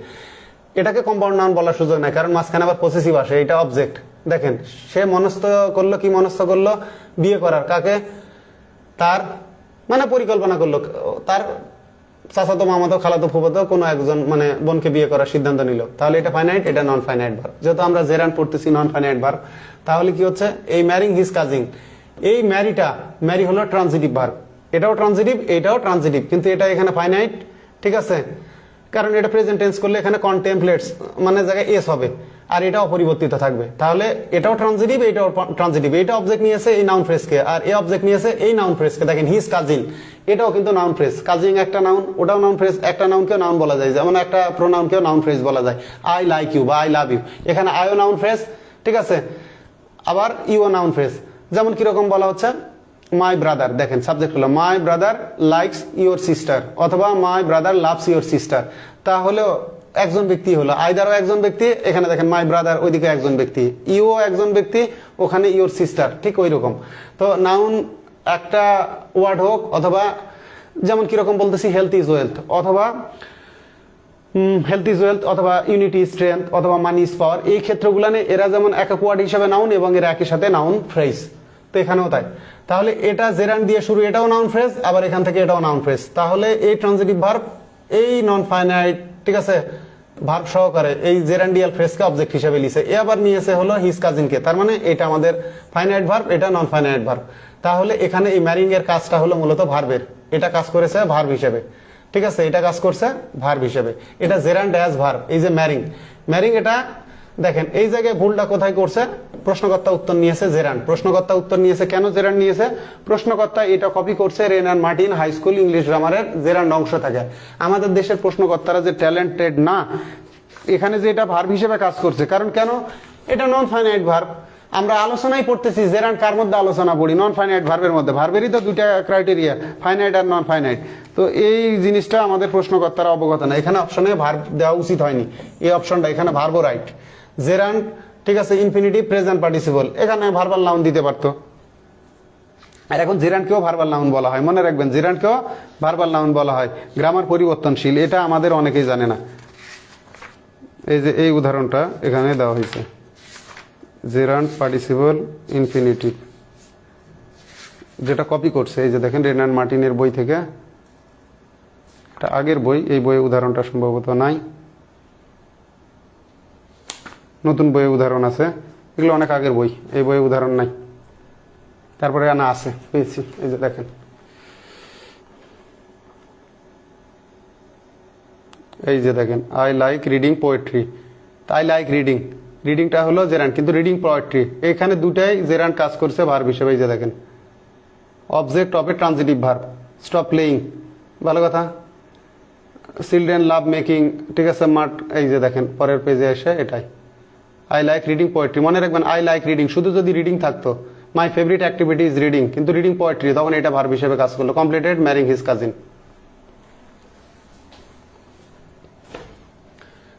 এটাকে কম্পাউন্ড নাউন বলার সুযোগ নাই, কারণ মাঝখানে আবার পসেসিভ আসে, এটা অবজেক্ট। দেখেন সে মনস্থ করলো, কি মনস্থ করলো? বিয়ে করার। কাকে? তার মানে পরিকল্পনা করলো, তার চাচাতো মামাতো খালাতো ফুফাতো কোনো একজন মানে বোনকে বিয়ে করার সিদ্ধান্ত নিল। তাহলে এটা ফাইনাইট, এটা নন ফাইনাইট ভার্ব। যেহেতু আমরা জেরান্ড পড়তেছি নন ফাইনাইট ভার্ব, তাহলে কি হচ্ছে? এই ম্যারিং হিজ কাজিন, এই ম্যারিটা, ম্যারি হলো ট্রানজিটিভ ভার্ব, এটাও ট্রানজিটিভ, এটাও ট্রানজিটিভ, কিন্তু এটা এখানে ফাইনাইট। ঠিক আছে, কারণ এটা প্রেজেন্ট টেন্স করলে এখানে কন্টেম্পলেটস মানে জায়গায় এস হবে, আর এটা অপরিবর্তিত থাকবে। তাহলে এটাও ট্রানজিটিভ, এটাও ট্রানজিটিভ। এটা অবজেক্ট নিয়েছে এই নাউন ফ্রেজকে, আর এই অবজেক্ট নিয়েছে এই নাউন ফ্রেজকে। দেখেন হিজ কাজিন, এটাও কিন্তু নাউন ফ্রেজ। কাজিন একটা নাউন, ওটাও নাউন ফ্রেজ। একটা নাউনকেও নাউন বলা যায়, যেমন একটা প্রোনাউনকেও নাউন ফ্রেজ বলা যায়। আই লাইক ইউ বা আই লাভ ইউ, এখানে আইও নাউন ফ্রেজ। ঠিক আছে, আবার ইউও নাউন ফ্রেজ। যেমন কিরকম বলা হচ্ছে? মাই ব্রাদার, দেখেন সাবজেক্ট হলো my brother likes your sister, অথবা my brother loves your sister. তাহলেও একজন ব্যক্তি হলো, আইদারও একজন ব্যক্তি। এখানে দেখেন মাই ব্রাদার, ওইদিকে একজন ব্যক্তি, ইউও একজন ব্যক্তি, ওখানে ইউর সিস্টার, ঠিক ওই রকম। তো নাউন একটা ওয়ার্ড হোক, অথবা যেমন কিরকম বলতেছি হেলথ ইজ ওয়েলথ, অথবা হেলথ ইজ ওয়েলথ, অথবা ইউনিটি স্ট্রেংথ, অথবা মানি ইজ পাওয়ার, এই ক্ষেত্রগুলানে এরা যেমন একক ওয়ার্ড হিসেবে নাউন এবং এরা একই সাথে নাউন ফ্রেজ। তো এখানেও তাই। তাহলে এটা জেরান্ড দিয়ে শুরু, এটাও নাউন ফ্রেজ, আবার এখান থেকে এটাও নাউন ফ্রেজ। তাহলে এই ট্রানজিটিভ ভার্ব, এই নন ফাইনাইট, ঠিক আছে, ভার্ব সহকারে এই জেরান্ডিয়াল ফ্রেজকে অবজেক্ট হিসেবে লিখে এ আবার নিয়েছে হলো হিজ কাজিনকে। তার মানে এটা আমাদের ফাইনাইট ভার্ব, এটা নন ফাইনাইট ভার্ব। তাহলে এখানে এই ম্যারিং এর কাজটা হলো মূলত ভার্বের, এটা কাজ করেছে ভার্ব হিসেবে। ঠিক আছে, এটা কাজ করছে ভার্ব হিসেবে। এটা জেরান্ড অ্যাজ ভার্ব, এই যে ম্যারিং, ম্যারিং এটা দেখেন এই জায়গায় ভুলটা কোথায় করছে? প্রশ্নকর্তা উত্তর নিয়েছে জেরান্ড। প্রশ্নকর্তা উত্তর নিয়েছে কেন জেরান্ড নিয়েছে? প্রশ্নকর্তা এটা কপি করছে Wren and Martin high school English গ্রামারের জেরান্ড অংশ থাকে। আমাদের দেশের প্রশ্নকর্তারা যে ট্যালেন্টেড না, এখানে যে এটা ভার্ব হিসেবে কাজ করছে, কারণ কেন? এটা নন ফাইনাইট ভার্ব। আমরা আলোচনাই পড়তেছি, জেরান্ড কার মধ্যে আলোচনা পড়ি? নন ফাইনাইট ভার্বের মধ্যে। ভার্বেরই তো দুইটা ক্রাইটেরিয়া, ফাইনাইট আর নন ফাইনাইট। তো এই জিনিসটা আমাদের প্রশ্নকর্তারা অবগত না। এখানে অপশনে ভার্ব দেওয়া উচিত হয়নি, এই অপশনটা এখানে ভার্বও রাইট। জেরান্ড, ঠিক আছে, ইনফিনিটিভ প্রেজেন্ট পার্টিসিপল, এখানে ভার্বাল নাউন দিতে পারতো। আর এখন জেরান্ডকেও ভার্বাল নাউন বলা হয়, মনে রাখবেন জেরান্ডকেও ভার্বাল নাউন বলা হয়। গ্রামার পরিবর্তনশীল, এটা আমাদের অনেকেই জানে না। এই যে এই উদাহরণটা এখানে দেওয়া হয়েছে, জেরান্ড পার্টিসিপল ইনফিনিটিভ, যেটা কপি করছে এই যে দেখেন রেন অ্যান্ড মার্টিনের বই থেকে, এটা আগের বই, এই বইয়ে উদাহরণটা সম্ভবত নাই, নতুন বইয়ে উদাহরণ আছে, এগুলো অনেক আগের বই, এই বইয়ে উদাহরণ নাই। তারপরে আনা আছে, পেয়েছি, এই যে দেখেন, এই যে দেখেন I like reading poetry, I like reading, রিডিংটা হলো জেরান্ড, কিন্তু রিডিং পোয়েট্রি এখানে দুটাই জেরান্ড কাজ করছে ভার্ব হিসেবে। এই যে দেখেন object of A transitive verb, stop playing, ভালো কথা। চিলড্রেন লাভ মেকিং, ঠিক আছে, মাঠ, এই যে দেখেন পরের পেজে এসে এটাই আই লাইক রিডিং পোয়েট্রি। মনে রাখবেন আই লাইক রিডিং, শুধু যদি রিডিং থাকতো my favourite activity is reading, কিন্তু রিডিং পোয়েট্রি তখন এটা ভার্ব হিসেবে কাজ করলো। Completed ম্যারিং his cousin.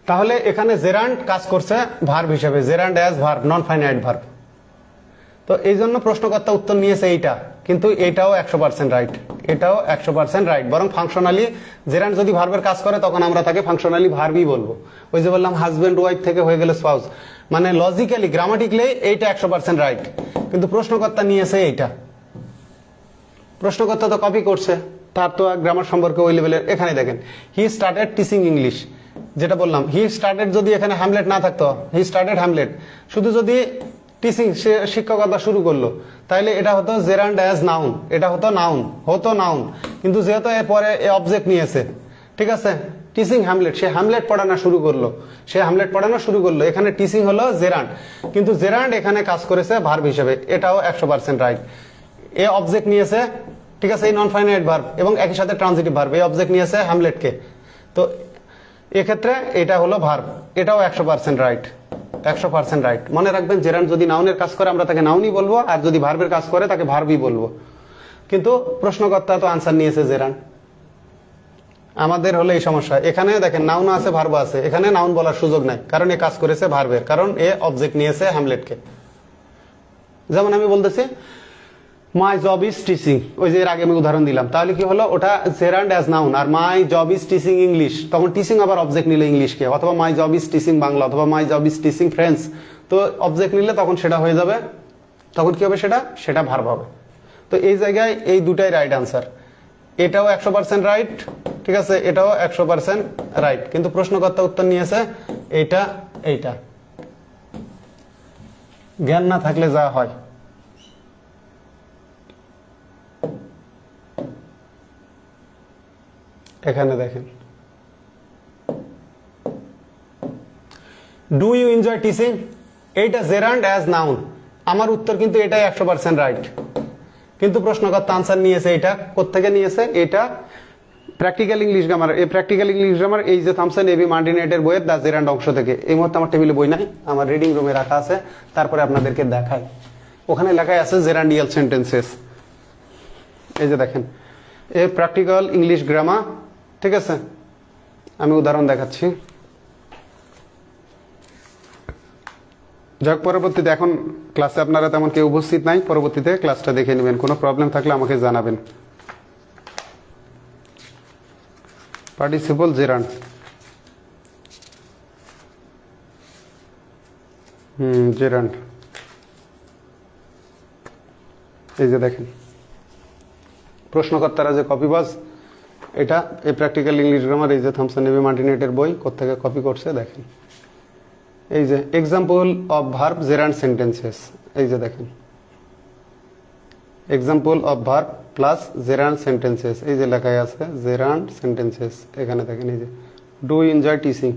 তাহলে এখানে জেরান্ড কাজ করছে ভার্ব হিসেবে, gerund as verb, non finite verb. তো এই জন্য প্রশ্নকর্তা উত্তর নিয়েছে এইটা, কিন্তু এটাও 100% রাইট, এটাও 100% রাইট। বরং ফাংশনালি জেরান্ড যদি ভার্বের কাজ করে তখন আমরা তাকে ফাংশনালি ভার্বই বলবো। ওই যে বললাম হাজবেন্ড ওয়াইফ থেকে হয়ে গেলে স্পাউস, মানে লজিক্যালি গ্রামাটিক্যালি এইটা 100% রাইট, কিন্তু প্রশ্নকর্তা নিয়েছে এইটা। প্রশ্নকর্তা তো কপি করছে, তার তো গ্রামার সম্পর্কে ওই লেভেলের। এখানে দেখেন হি স্টার্টেড টিচিং ইংলিশ, যেটা বললাম হি স্টার্টেড, যদি এখানে হ্যামলেট না থাকতো, হি স্টার্টেড হ্যামলেট, শুধু যদি টিচিং শিক্ষকতা শুরু করলো, তাইলে এটা হতো জেরান্ড অ্যাজ নাউন, এটা হতো নাউন। কিন্তু যেহেতু এরপরে এ অবজেক্ট নিয়েছে, ঠিক আছে, টিচিং হ্যামলেট, সে হ্যামলেট পড়ানো শুরু করলো, এখানে টিচিং হলো জেরান্ড, কিন্তু জেরান্ড এখানে কাজ করেছে ভার্ব হিসেবে, এটাও 100% রাইট। এ অবজেক্ট নিয়েছে, ঠিক আছে, এই নন ফাইনাইট ভার্ব এবং একই সাথে ট্রানজিটিভ ভার্ব, এই অবজেক্ট নিয়েছে হ্যামলেটকে, তো এক্ষেত্রে এটা হলো ভার্ব, এটাও 100% রাইট, 100% রাইট। মনে রাখবেন জেরান্ড যদি নাউনের কাজ করে আমরা তাকে নাউনই বলবো, আর যদি ভার্বের কাজ করে তাকে ভার্বই বলবো। কিন্তু প্রশ্নকর্তা তো আনসার নিয়েছে জেরান্ড। আমাদের হলো এই সমস্যা, এখানে দেখেন নাউন আছে ভার্ব আছে, এখানে নাউন বলার সুযোগ নাই, কারণ এ কাজ করেছে ভার্বের, কারণ এ অবজেক্ট নিয়েছে হ্যামলেটকে। যেমন আমি বলতেছি মাই জব ইজ টিচিং, ওই যে এর আগে আমি উদাহরণ দিলাম, তাহলে কি হলো, ওটা জেরান্ড অ্যাজ নাউন, আর my job is teaching English, তখন টিচিং আবার অবজেক্ট নিলে ইংলিশকে, অথবা my job is teaching Bangla, অথবা my job is teaching French, তো অবজেক্ট নিলে তখন সেটা হয়ে যাবে, তখন কি হবে, সেটা ভার্ব হবে। তো এই জায়গায় এই দুটাই রাইট আনসার, এটাও 100% রাইট, ঠিক আছে, এটাও 100% রাইট, কিন্তু প্রশ্নকর্তা উত্তর নিয়েছে এইটা। জ্ঞান না থাকলে যা হয়। এখানে দেখেন ডু ইউ এনজয় টিচিং, এইটা জেরান্ড অ্যাজ নাউন, আমার উত্তর কিন্তু এটাই 100% রাইট, কিন্তু প্রশ্নকর্তা আনসার নিয়েছে এটা কোত্থেকে নিয়েছে, এটা প্র্যাকটিক্যাল ইংলিশ গ্রামার। এই প্র্যাকটিক্যাল ইংলিশ গ্রামার এই যে থমসন এবি মার্টিনেটের বইয়ের দ্য জেরান্ড অংশ থেকে। এই মুহূর্তে আমার টেবিলে বই নাই, আমার রিডিং রুমে রাখা আছে, তারপরে আপনাদেরকে দেখাই। ওখানে লেখাই আছে জেরান্ডিয়াল সেন্টেন্সেস, এই যে দেখেন এ প্র্যাকটিক্যাল ইংলিশ গ্রামার, ঠিক আছে, আমি উদাহরণ দেখাচ্ছি। যাক, পরবর্তীতে এখন ক্লাসে আপনারা তেমন কেউ উপস্থিত নাই, পরবর্তীতে ক্লাসটা দেখে নেবেন, কোনো প্রবলেম থাকলে আমাকে জানাবেন। পার্টিসিপল জেরান্ড, জেরান্ড, এই যে দেখেন প্রশ্নকর্তারা যে কপিবাজ, এটা এই প্র্যাকটিক্যাল ইংলিশ গ্রামার, এই যে থমসন এবি মার্টিনেটের বই কোত্থেকে কপি করছে দেখেন। এই যে example of verb gerund sentences, এই যে দেখেন example of verb plus gerund sentences, এই যে লেখায় আছে জেরান্ড সেন্টেন্সেস। এখানে দেখেন এই যে ডু এনজয় টিচিং,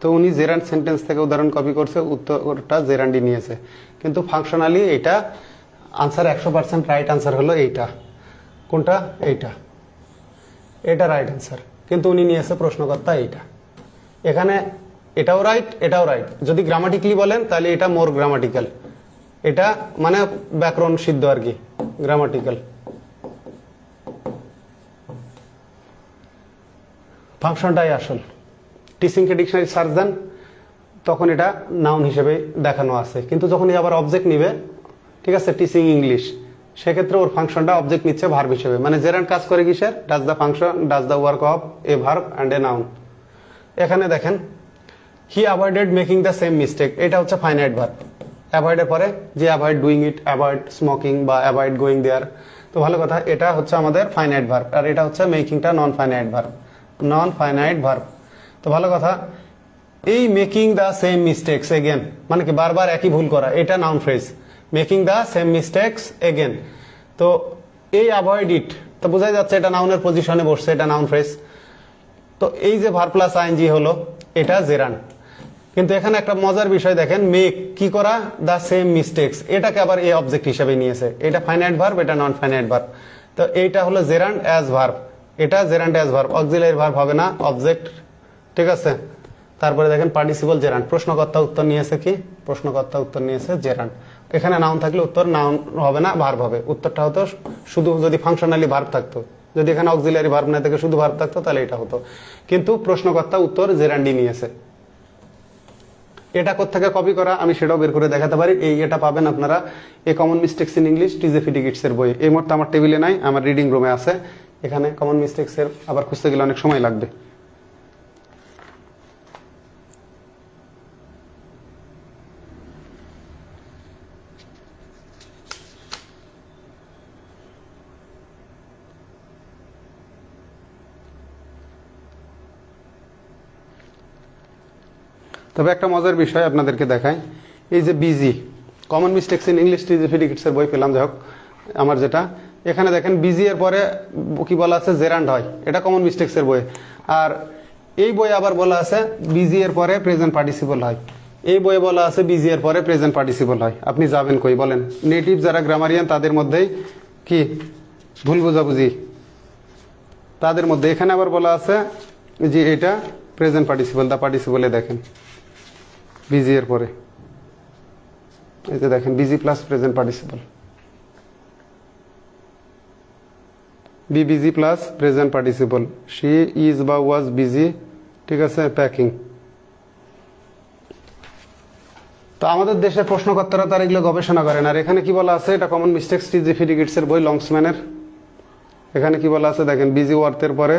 তো উনি জেরান্ড সেন্টেন্স থেকে উদাহরণ কপি করছে, উত্তরটা জেরান্ডই নিয়েছে, কিন্তু ফাংশনালি এটা আনসার 100% রাইট আনসার হলো এইটা। কোনটা? এটা রাইট আনসার, কিন্তু উনি নিয়েছে প্রশ্নকর্তা এইটা। এখানে এটাও রাইট, যদি গ্রামাটিক্যালি বলেন তাহলে এটা মোর গ্রামাটিক্যাল, এটা মানে ব্যাকরণ সিদ্ধ আর কি, গ্রামাটিক্যাল। ফাংশনটাই আসল। টিচিংকে ডিকশনারি সার্চ দেন, তখন এটা নাউন হিসেবে দেখানো আছে, কিন্তু যখন আবার অবজেক্ট নিবে, ঠিক আছে, টিচিং ইংলিশ, সেক্ষেত্রে ওর ফাংশনটা অবজেক্ট নিচ্ছে ভার্ব হিসেবে, মানে জেরান্ড কাজ করে কিসের, does the function, does the work of a verb and a noun. এখানে দেখেন he avoided making the same mistake, এটা হচ্ছে ফাইনাইট ভার্ব। অ্যাভয়েডের পরে যে avoid doing it, avoid smoking বা অ্যাভয়েড গোয়িং দেয়ার, তো ভালো কথা, এটা হচ্ছে আমাদের ফাইনাইট ভার্ব, আর এটা হচ্ছে মেকিংটা নন ফাইনাইট ভার্ব। তো ভালো কথা, এই making the same mistakes again মানে কি বারবার একই ভুল করা, এটা noun phrase. Making the same mistakes again, তো এই অ্যাভয়েড ইট, তো বোঝাই যাচ্ছে এটা নাউনের পজিশনে বসছে, এটা নাউন ফ্রেজ। তো এই যে ভার্ব প্লাস আইএনজি হলো, এটা জেরান্ড। কিন্তু এখানে একটা মজার বিষয় দেখেন, মেক কি করা, দা সেম মিস্টেক্স, এটাকে আবার এই অবজেক্ট হিসেবে নিয়েছে। এটা ফাইনাইট ভার্ব, এটা নন ফাইনাইট ভার্ব। তো এইটা হলো জেরান্ড অ্যাজ ভার্ব, এটা gerund as verb, auxiliary verb হবে না, অবজেক্ট। ঠিক আছে, তারপরে দেখেন পার্টিসিপল জেরান্ড, প্রশ্নকর্তা উত্তর নিয়েছে কি, প্রশ্নকর্তা উত্তর নিয়েছে জেরান্ড। এখানে নাউন থাকলে উত্তর নাউন হবে না, ভার্ব হবে। উত্তরটা হতো শুধু যদি ফাংশনালি ভার্ব থাকতো, যদি এখানে অক্সিলারি ভার্ব না থেকে শুধু ভার্ব থাকতো তাহলে এটা হতো, কিন্তু প্রশ্নকর্তা উত্তর জেরান্ডই নিয়েছে। এটা কোত্থেকে কপি করা আমি সেটাও বের করে দেখাতে পারি। এটা পাবেন আপনারা a common mistakes in English TJ Fitikides এর বই। এই মুহূর্তে আমার টেবিলে নাই, আমার রিডিং রুমে আছে। এখানে কমন মিস্টেক্স এর আবার খুঁজতে গেলে অনেক সময় লাগবে। তবে একটা মজার বিষয় আপনাদেরকে দেখায়, এই যে busy, common mistakes in English TJ Fitikides এর বই পেলাম, যাই হোক আমার যেটা, এখানে দেখেন বিজি এর পরে কি বলা আছে, জেরান্ড হয়, এটা কমন মিস্টেক্স এর বই। আর এই বই আবার বলা আছে বিজি এর পরে প্রেজেন্ট পার্টিসিপল হয়, এই বইয়ে বলা আছে বিজি এর পরে প্রেজেন্ট পার্টিসিপল হয়। আপনি যাবেন কই বলেন? নেটিভ যারা গ্রামারিয়ান তাদের মধ্যেই কি ভুল বোঝাবুঝি, তাদের মধ্যে। এখানে আবার বলা আছে যে এটা প্রেজেন্ট পার্টিসিপল, দা পার্টিসিপলে দেখেন বিজি এর পরে, এই যে দেখেন busy plus present participle, B busy plus present participle, she is বা ওয়াজ বিজি, ঠিক আছে, প্যাকিং। তো আমাদের দেশের প্রশ্নকর্তারা তারা এগুলো গবেষণা করেন। আর এখানে কি বলা আছে, এটা কমন মিস্টেক্স টিজে ডিকিটস এর বই লংসম্যানের। এখানে কি বলা আছে দেখেন, বিজি ওয়ার্থের পরে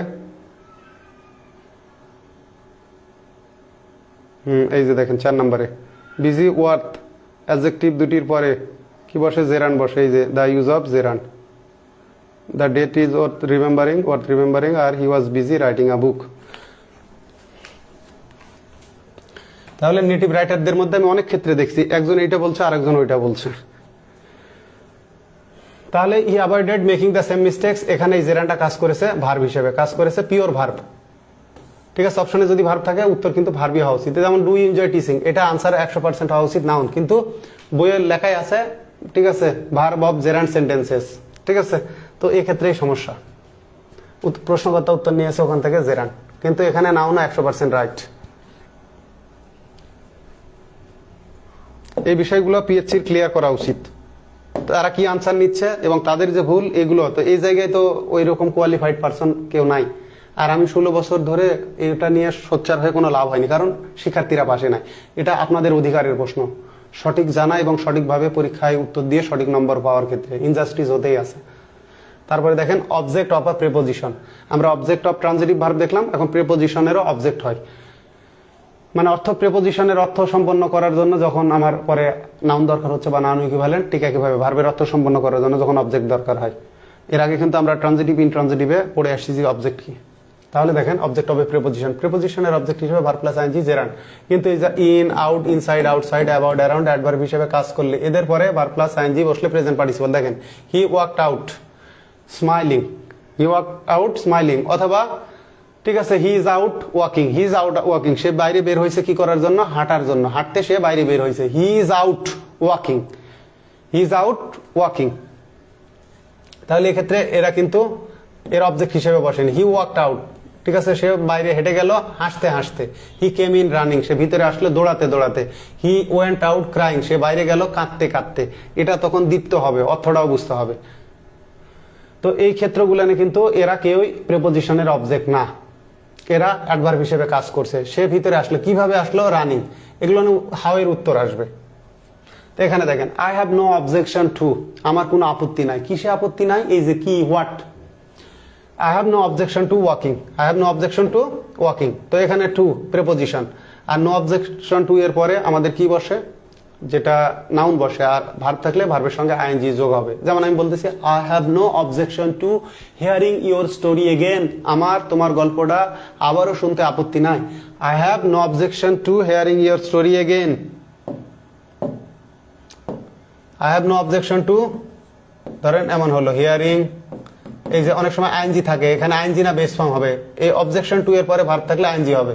এই যে দেখেন 4 নম্বরে বিজি ওয়ার্থ অ্যাডজেক্টিভ দুটির পরে কি বসে, জেরান্ড বসে। এই যে the use of gerund, the date is worth remembering আর he was busy writing a book. তাহলে নেটিভ রাইটারদের মধ্যে আমি অনেক ক্ষেত্রে দেখছি একজন এইটা বলছে আর একজন ওইটা বলছে। তাহলে he avoided making the same mistakes, এখানে এই জেরান্ডটা কাজ করেছে ভার্ব হিসেবে, কাজ করেছে পিওর ভার্ব। ঠিক আছে, অপশনে যদি ভার্ব থাকে উত্তর কিন্তু ভার্বই হওয়া উচিত। যেমন ডু এনজয় টিচিং, এটা আনসার 100% হওয়া উচিত নাউন, কিন্তু বইয়ের লেখায় আছে ঠিক আছে ভার্ব অফ জেরান্ড সেন্টেন্সেস। ঠিক আছে, তো এই ক্ষেত্রেই সমস্যা। প্রশ্নকর্তা উত্তর নিয়েছে ওখান থেকে জেরান্ড, কিন্তু এখানে নাউন 100% রাইট। এই বিষয়গুলো পিএইচসির ক্লিয়ার করা উচিত, তারা কি আনসার নিচ্ছে এবং তাদের যে ভুল এগুলো। তো এই জায়গায় তো ওই রকম কোয়ালিফাইড পারসন কেউ নাই। আর আমি 16 বছর ধরে এটা নিয়ে সোচ্চার হয়ে কোনো লাভ হয়নি, কারণ শিক্ষার্থীরা পাশে নাই। এটা আপনাদের অধিকারের প্রশ্ন, সঠিক জানা এবং সঠিকভাবে পরীক্ষায় উত্তর দিয়ে সঠিক নম্বর পাওয়ার ক্ষেত্রে ইনজাস্টিস হতেই আছে। তারপরে দেখেন অবজেক্ট অফ আ প্রিপোজিশন, আমরা অবজেক্ট অফ ট্রানজিটিভ ভার্ব দেখলাম, এখন প্রিপোজিশনেরও অবজেক্ট হয়। মানে অর্থ প্রিপোজিশনের অর্থ সম্পন্ন করার জন্য যখন আমার পরে নাউন দরকার হচ্ছে বা নাউন ইকুইভ্যালেন্ট, ঠিক একইভাবে ভার্বের অর্থ সম্পন্ন করার জন্য যখন অবজেক্ট দরকার হয়। এর আগে কিন্তু আমরা ট্রানজিটিভ ইনট্রানজিটিভে পড়ে আসছি যে অবজেক্ট কি। তাহলে দেখেন অবজেক্ট অফ এ প্রিপোজিশন, প্রিপোজিশনের অবজেক্ট হিসেবে ভার্ব প্লাস আইএনজি জেরান্ড, কিন্তু এই যে in, out, inside, outside, about, around adverb হিসেবে কাজ করলে এদের পরে ভার্ব প্লাস আইএনজি বসলে প্রেজেন্ট পার্টিসিপল। দেখেন he walked out smiling, he walked out smiling, অথবা ঠিক আছে he is out walking, he is out walking, সে বাইরে বের হয়েছে কি করার জন্য, হাঁটার জন্য, হাঁটতে সে বাইরে বের হয়েছে। হি is out walking, he is out walking. তাহলে এক্ষেত্রে এরা কিন্তু এর অবজেক্ট হিসেবে বসেন। হি ওয়াকড আউট, ঠিক আছে, সে বাইরে হেঁটে গেল হাসতে হাসতে। হি কেম ইন রানিং, সে ভিতরে আসলো দৌড়াতে দৌড়াতে। হি ওয়েন্ট আউট ক্রাইং, সে বাইরে গেল কাঁদতে কাঁদতে। এটা তখন দ্বিত্ব হবে, অর্থটাও বুঝতে হবে। তো এই ক্ষেত্রগুলোনে কিন্তু এরা কেউই প্রিপোজিশনের অবজেক্ট না, এরা অ্যাডভার্ব হিসেবে কাজ করছে। সে ভিতরে আসলো, কিভাবে আসলো, রানিং। এগুলো হাউ এর উত্তর আসবে। তো এখানে দেখেন I have no objection to, আমার কোনো আপত্তি নাই। কিসে আপত্তি নাই, এই যে কি, what. I have no objection to walking, I have no objection to walking। তো এখানে টু প্রিপোজিশন, আর নো অবজেকশন টু এর পরে আমাদের কি বসে, যেটা নাউন বসে, আর ভার্ব থাকলে ভার্বের সঙ্গে আইএনজি যোগ হবে। যেমন আমি বলতেছি I have no objection to hearing your story again, আমার তোমার গল্পটা আবারও শুনতে আপত্তি নাই। I have no objection to hearing your story again, I have no objection to, ধরেন এমন হলো হিয়ারিং, এই যে অনেক সময় আইএনজি থাকে, এখানে আইএনজি না বেস ফর্ম হবে। এই অবজেকশন টু এর পরে ভার্ব থাকলে আইএনজি হবে।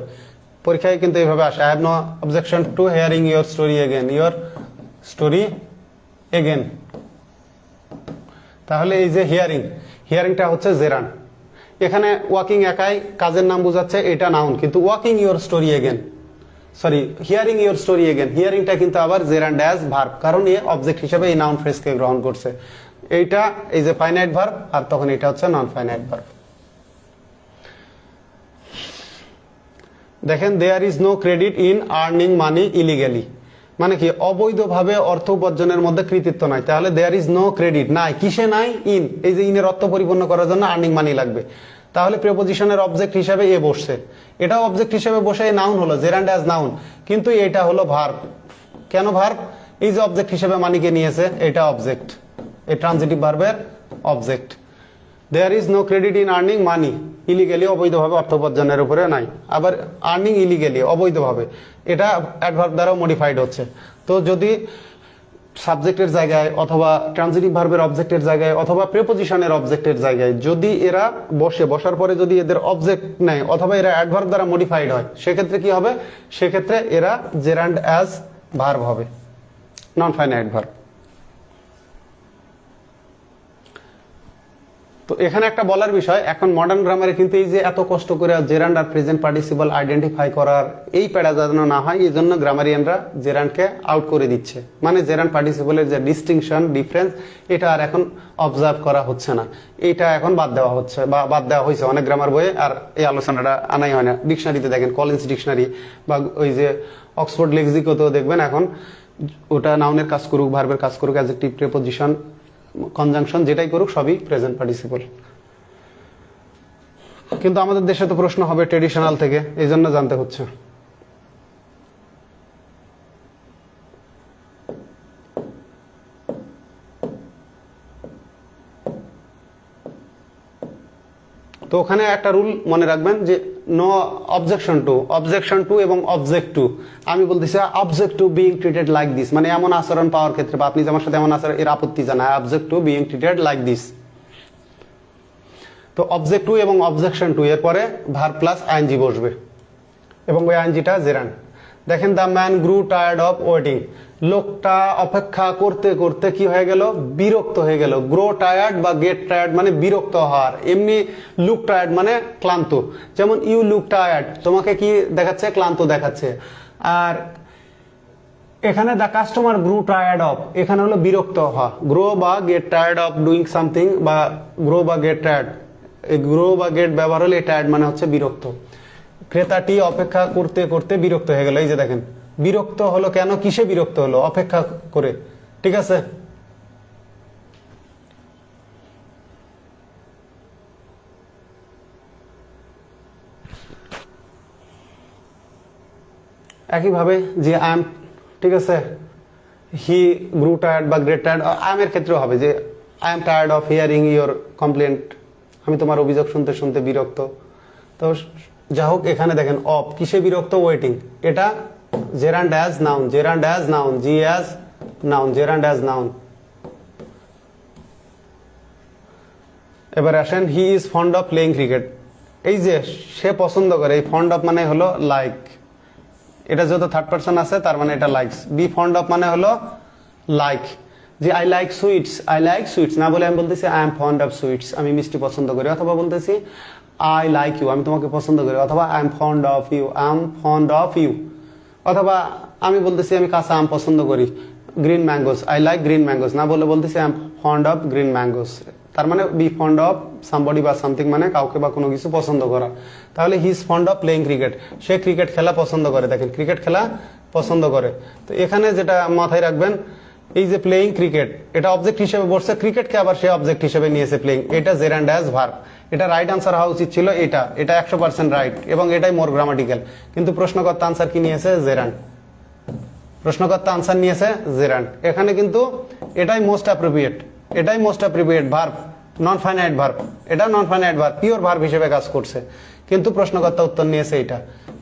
পরীক্ষায় কিন্তু এইভাবে আসে, I have no objection to hearing your story again, your story again. তাহলে এই যে হিয়ারিং, হিয়ারিংটা হচ্ছে জেরান্ড। এখানে ওয়াকিং একাই কাজের নাম বোঝাচ্ছে, এটা নাউন, কিন্তু walking your story again, sorry hearing your story again, হিয়ারিংটা কিন্তু আবার জেরান্ড অ্যাজ ভার্ব, কারণ এ অবজেক্ট হিসেবে এই নাউন ফ্রেজকে গ্রহণ করছে। এইটা এই যে ফাইনাইট ভার্ব, আর তখন এটা হচ্ছে নন ফাইনাইট ভার্ব। দেখেন, there is no credit in earning money illegally, মানে কি অবৈধভাবে অর্থ উপার্জনের মধ্যে কৃতিত্ব নাই। তাহলে দেয়ার ইজ নো ক্রেডিট, নাই কিসে নাই, ইন, এই যে ইনের অর্থ পরিপূর্ণ করার জন্য আর্নিং মানি লাগবে। তাহলে প্রিপোজিশনের অবজেক্ট হিসেবে এ বসছে, এটাও অবজেক্ট হিসেবে বসে নাউন হলো, জেরান্ড অ্যাজ নাউন, কিন্তু এটা হলো ভার্ব। কেন ভার্ব? এই যে অবজেক্ট হিসেবে মানিকে নিয়েছে, এটা অবজেক্ট, এই ট্রানজিটিভ ভার্বের object. There is no credit in earning money illegally, অবৈধভাবে অর্থ উপার্জনের উপরে নাই। আবার আর্নিং ইলিগালি, অবৈধভাবে, এটা অ্যাডভার্ব দ্বারাও মডিফাইড হচ্ছে। তো যদি সাবজেক্টের জায়গায় অথবা ট্রানজিটিভ ভার্বের অবজেক্টের জায়গায় অথবা প্রিপোজিশনের অবজেক্টের জায়গায় যদি এরা বসার পরে যদি এদের অবজেক্ট নেয় অথবা এরা অ্যাডভার্ব দ্বারা মডিফাইড হয়, সেক্ষেত্রে কি হবে? সেক্ষেত্রে এরা জেরান্ড অ্যাজ ভার্ব হবে, নন ফাইনাইট ভার্ব। তো এখানে একটা বলার বিষয়, এখন মডার্ন গ্রামারে কিন্তু এই যে এত কষ্ট করে জেরান্ড আর প্রেজেন্ট পার্টিসিপল আইডেন্টিফাই করার এই প্যারা যেন না হয়, এই জন্য গ্রামারিয়ানরা জেরান্ডকে আউট করে দিচ্ছে। মানে জেরান্ড পার্টিসিপলের যে ডিস্টিংশন, ডিফারেন্স, এটা আর এখন অবজার্ভ করা হচ্ছে না, এটা এখন বাদ দেওয়া হচ্ছে বা বাদ দেওয়া হয়েছে অনেক গ্রামার বইয়ে, আর এই আলোচনাটা আনাই হয় না। ডিকশনারিতে দেখেন, কলিন্স ডিকশনারি বা ওই যে অক্সফোর্ড লেক্সিকোতেও দেখবেন এখন ওটা নাউনের কাজ করুক, ভার্বের কাজ করুক, অ্যাডজেক্টিভ, প্রিপোজিশন, কনজাংশন যেটাই করুক সবই প্রেজেন্ট পার্টিসিপল। কিন্তু আমাদের দেশে তো প্রশ্ন হবে ট্রেডিশনাল থেকে, এই জন্য জানতে হচ্ছে। তো ওখানে একটা রুল মনে রাখবেন যে নো অবজেকশন টু এবং অবজেক্ট টু। আমি বলতেছি object to being treated like this, মানে এমন আচরণ পাওয়ার ক্ষেত্রে বা আপনি আমার সাথে এমন আচরণ, এর আপত্তি জানায়, object to being treated like this. তো অবজেক্ট টু এবং অবজেকশন টু এর পরে ভার্ব প্লাস আইএনজি বসবে এবং ওই আইএনজিটা জেরান্ড। দেখেন, the man grew tired of waiting, লোকটা অপেক্ষা করতে করতে কি হয়ে গেল? বিরক্ত হয়ে গেল। গ্রো টায়ার্ড বা গেট টায়ার্ড মানে বিরক্ত হওয়ার, এমনি লুক টায়ার্ড মানে ক্লান্ত। যেমন ইউ লুক টায়ার্ড, তোমাকে কি দেখাচ্ছে? ক্লান্ত দেখাচ্ছে। আর এখানে the customer grew tired of, এখানে হলো বিরক্ত হওয়া। গ্রো বা get tired of doing something, বা গ্রো বা গেট টায়ার্ড, এই গ্রো বা গেট ব্যবহার হলে টায়ার্ড মানে হচ্ছে বিরক্ত। ক্রেতাটি অপেক্ষা করতে করতে বিরক্ত হয়ে গেল। এই যে দেখেন, বিরক্ত হলো কেন? কিসে বিরক্ত হলো? অপেক্ষা করে, ঠিক আছে? একইভাবে যে আই এম, ঠিক আছে, হি গ্রু টায়ার্ড বা গ্রেট টায়ার্ড, আই এম এর ক্ষেত্রেও হবে যে I am tired of hearing your complaint, আমি তোমার অভিযোগ শুনতে শুনতে বিরক্ত। তো যা হোক, এখানে দেখেন অফ, কিসে বিরক্ত? ওয়েটিং। এটা gerund as noun, gerund as noun, G as noun, gerund as noun. এবার আসেন, he is fond of playing cricket. এই যে সে পছন্দ করে, এই ফন্ড অফ মানে হলো লাইক, এটা যত থার্ড পারসন আছে তার মানে এটা লাইকস। বি ফন্ড অফ মানে হলো লাইক, যে I like sweets, I like sweets না বলে আমি বলতেছি I am fond of sweets, আমি মিষ্টি পছন্দ করি। অথবা বলতেছি আই লাইক ইউ, আমি তোমাকে পছন্দ করি। অথবা I am fond of you, I am fond of you. অথবা আমি বলতেছি আমি কাঁচা আম পছন্দ করি, green mangoes, I like green mangoes না বলে বলতেছি I am fond of green mangoes. তার মানে বি ফন্ড অফ সামবডি বা সামথিং মানে কাউকে বা কোনো কিছু পছন্দ করা। তাহলে he is fond of playing cricket, সে ক্রিকেট খেলা পছন্দ করে। দেখেন, ক্রিকেট খেলা পছন্দ করে। তো এখানে যেটা মাথায় রাখবেন, এই যে প্লেইং ক্রিকেট, এটা অবজেক্ট হিসেবে বসছে, ক্রিকেটকে আবার সে অবজেক্ট হিসেবে নিয়েছে প্লেইং, এটা জেরান্ড অ্যাজ ভার্ব। এটা রাইট আনসার হওয়া উচিত ছিল এটা, এটা 100% রাইট এবং এটাই মোর গ্রামাটিক্যাল। কিন্তু প্রশ্নকর্তা আনসার কি নিয়েছে? জেরান্ড। প্রশ্নকর্তা আনসার নিয়েছে জেরান্ড। এখানে কিন্তু এটাই মোস্ট অ্যাপ্রোপ্রিয়েট, এটাই most appropriate verb, non finite verb. এটা non finite verb, pure verb হিসেবে কাজ করছে, কিন্তু প্রশ্নকর্তা উত্তর নিয়েছে এটা।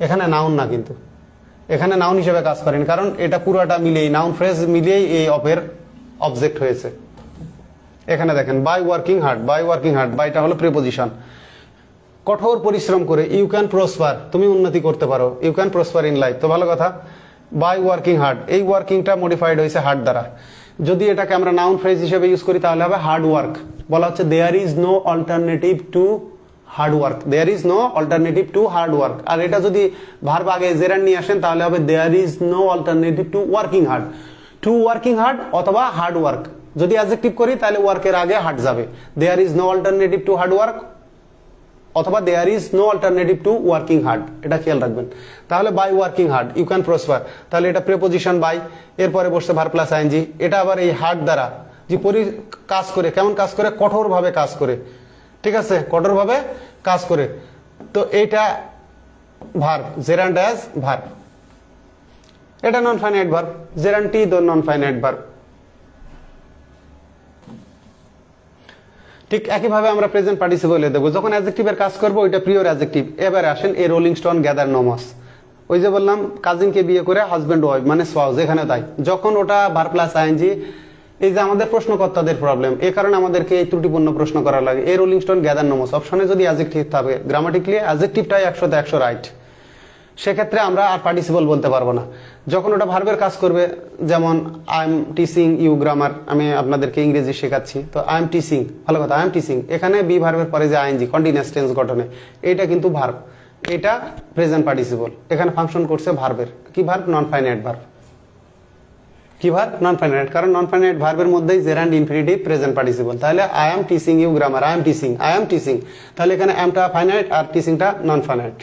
এখানে নাউন না, কিন্তু এখানে নাউন হিসেবে কাজ করেন, কারণ এটা পুরোটা মিলিয়েই, নাউন ফ্রেজ মিলিয়েই এই অফের অবজেক্ট হয়েছে। এখানে দেখেন, by working hard, by working hard, বাইটা হলো প্রিপোজিশন। কঠোর পরিশ্রম করে, ইউ ক্যান প্রসপার, তুমি উন্নতি করতে পারো, you can prosper in life, তো ভালো কথা। বাই ওয়ার্কিং হার্ড, এই ওয়ার্কিংটা মডিফাইড হয়েছে হার্ড দ্বারা। যদি এটাকে আমরা নাউন ফ্রেজ হিসেবে ইউজ করি তাহলে হবে হার্ড ওয়ার্ক। বলা হচ্ছে there is no alternative to hard work, there is no alternative to hard work. আর এটা যদি ভার্ব আগে জেরান্ড নিয়ে আসেন তাহলে হবে there is no alternative to working hard, to working hard অথবা হার্ড ওয়ার্ক। যদি অ্যাডজেক্টিভ করি তাহলে ওয়ার্কের আগে হার্ড যাবে, there is no alternative to hard work অথবা there is no alternative to working hard, এটা খেয়াল রাখবেন। তাহলে by working hard you can prosper, তাহলে এটা প্রিপোজিশন বাই, এরপরে বসছে ভার্ব প্লাস আইএনজি। এটা আবার এই হার্ড দ্বারা যে কাজ করে, কেমন কাজ করে, কঠোরভাবে কাজ করে, ঠিক আছে, কঠোরভাবে কাজ করে। তো এইটা ভার্ব, জেরান্ড অ্যাজ ভার্ব, এটা নন ফাইনাইট ভার্ব, জেরান্ডটি দ নন ফাইনাইট ভার্ব। ঠিক একইভাবে আমরা প্রেজেন্ট পার্টিসিপলে দেবো, যখন অ্যাডজেক্টিভের কাজ করবো ওইটা পিওর অ্যাডজেক্টিভ। এবার আসেন a rolling stone gather no moss, ওই যে বললাম কাজিনকে বিয়ে করে হাজবেন্ড ওয়াইফ মানে স্পাউস, এখানে তাই যখন ওটা ভার্ব প্লাস আইএনজি। এই যে আমাদের প্রশ্নকর্তাদের প্রবলেম, এই কারণে আমাদেরকে এই ত্রুটিপূর্ণ প্রশ্ন করা লাগে। A rolling stone gather no moss অপশনে যদি অ্যাডজেক্টিভ থাকে, গ্রামাটিক্যালি অ্যাডজেক্টিভটাই 100তে 100 রাইট, সেক্ষেত্রে আমরা আর পার্টিসিপল বলতে পারবো না। যখন ওটা ভার্বের কাজ করবে, যেমন I am teaching you grammar, আমি আপনাদেরকে ইংরেজি শেখাচ্ছি, তো আই এম টিচিং, ভালো কথা, আই এম টিচিং, এখানে বি ভার্বের পরে যে আইএনজি কন্টিনিউয়াস টেন্স গঠনে, এইটা কিন্তু ভার্ব, এটা প্রেজেন্ট পার্টিসিপল, এখানে ফাংশন করছে ভার্বের। কি ভার্ব? Non finite verb. কি ভার্ব? নন ফাইনাইট, কারণ নন ফাইনাইট ভার্বের মধ্যেই জেরান্ড ইনফিনিটিভ প্রেজেন্ট পার্টিসিপল। তাহলে I am teaching you grammar, I am teaching, I am teaching, তাহলে এখানে এমটা ফাইনাইট আর টিচিংটা নন ফাইনাইট।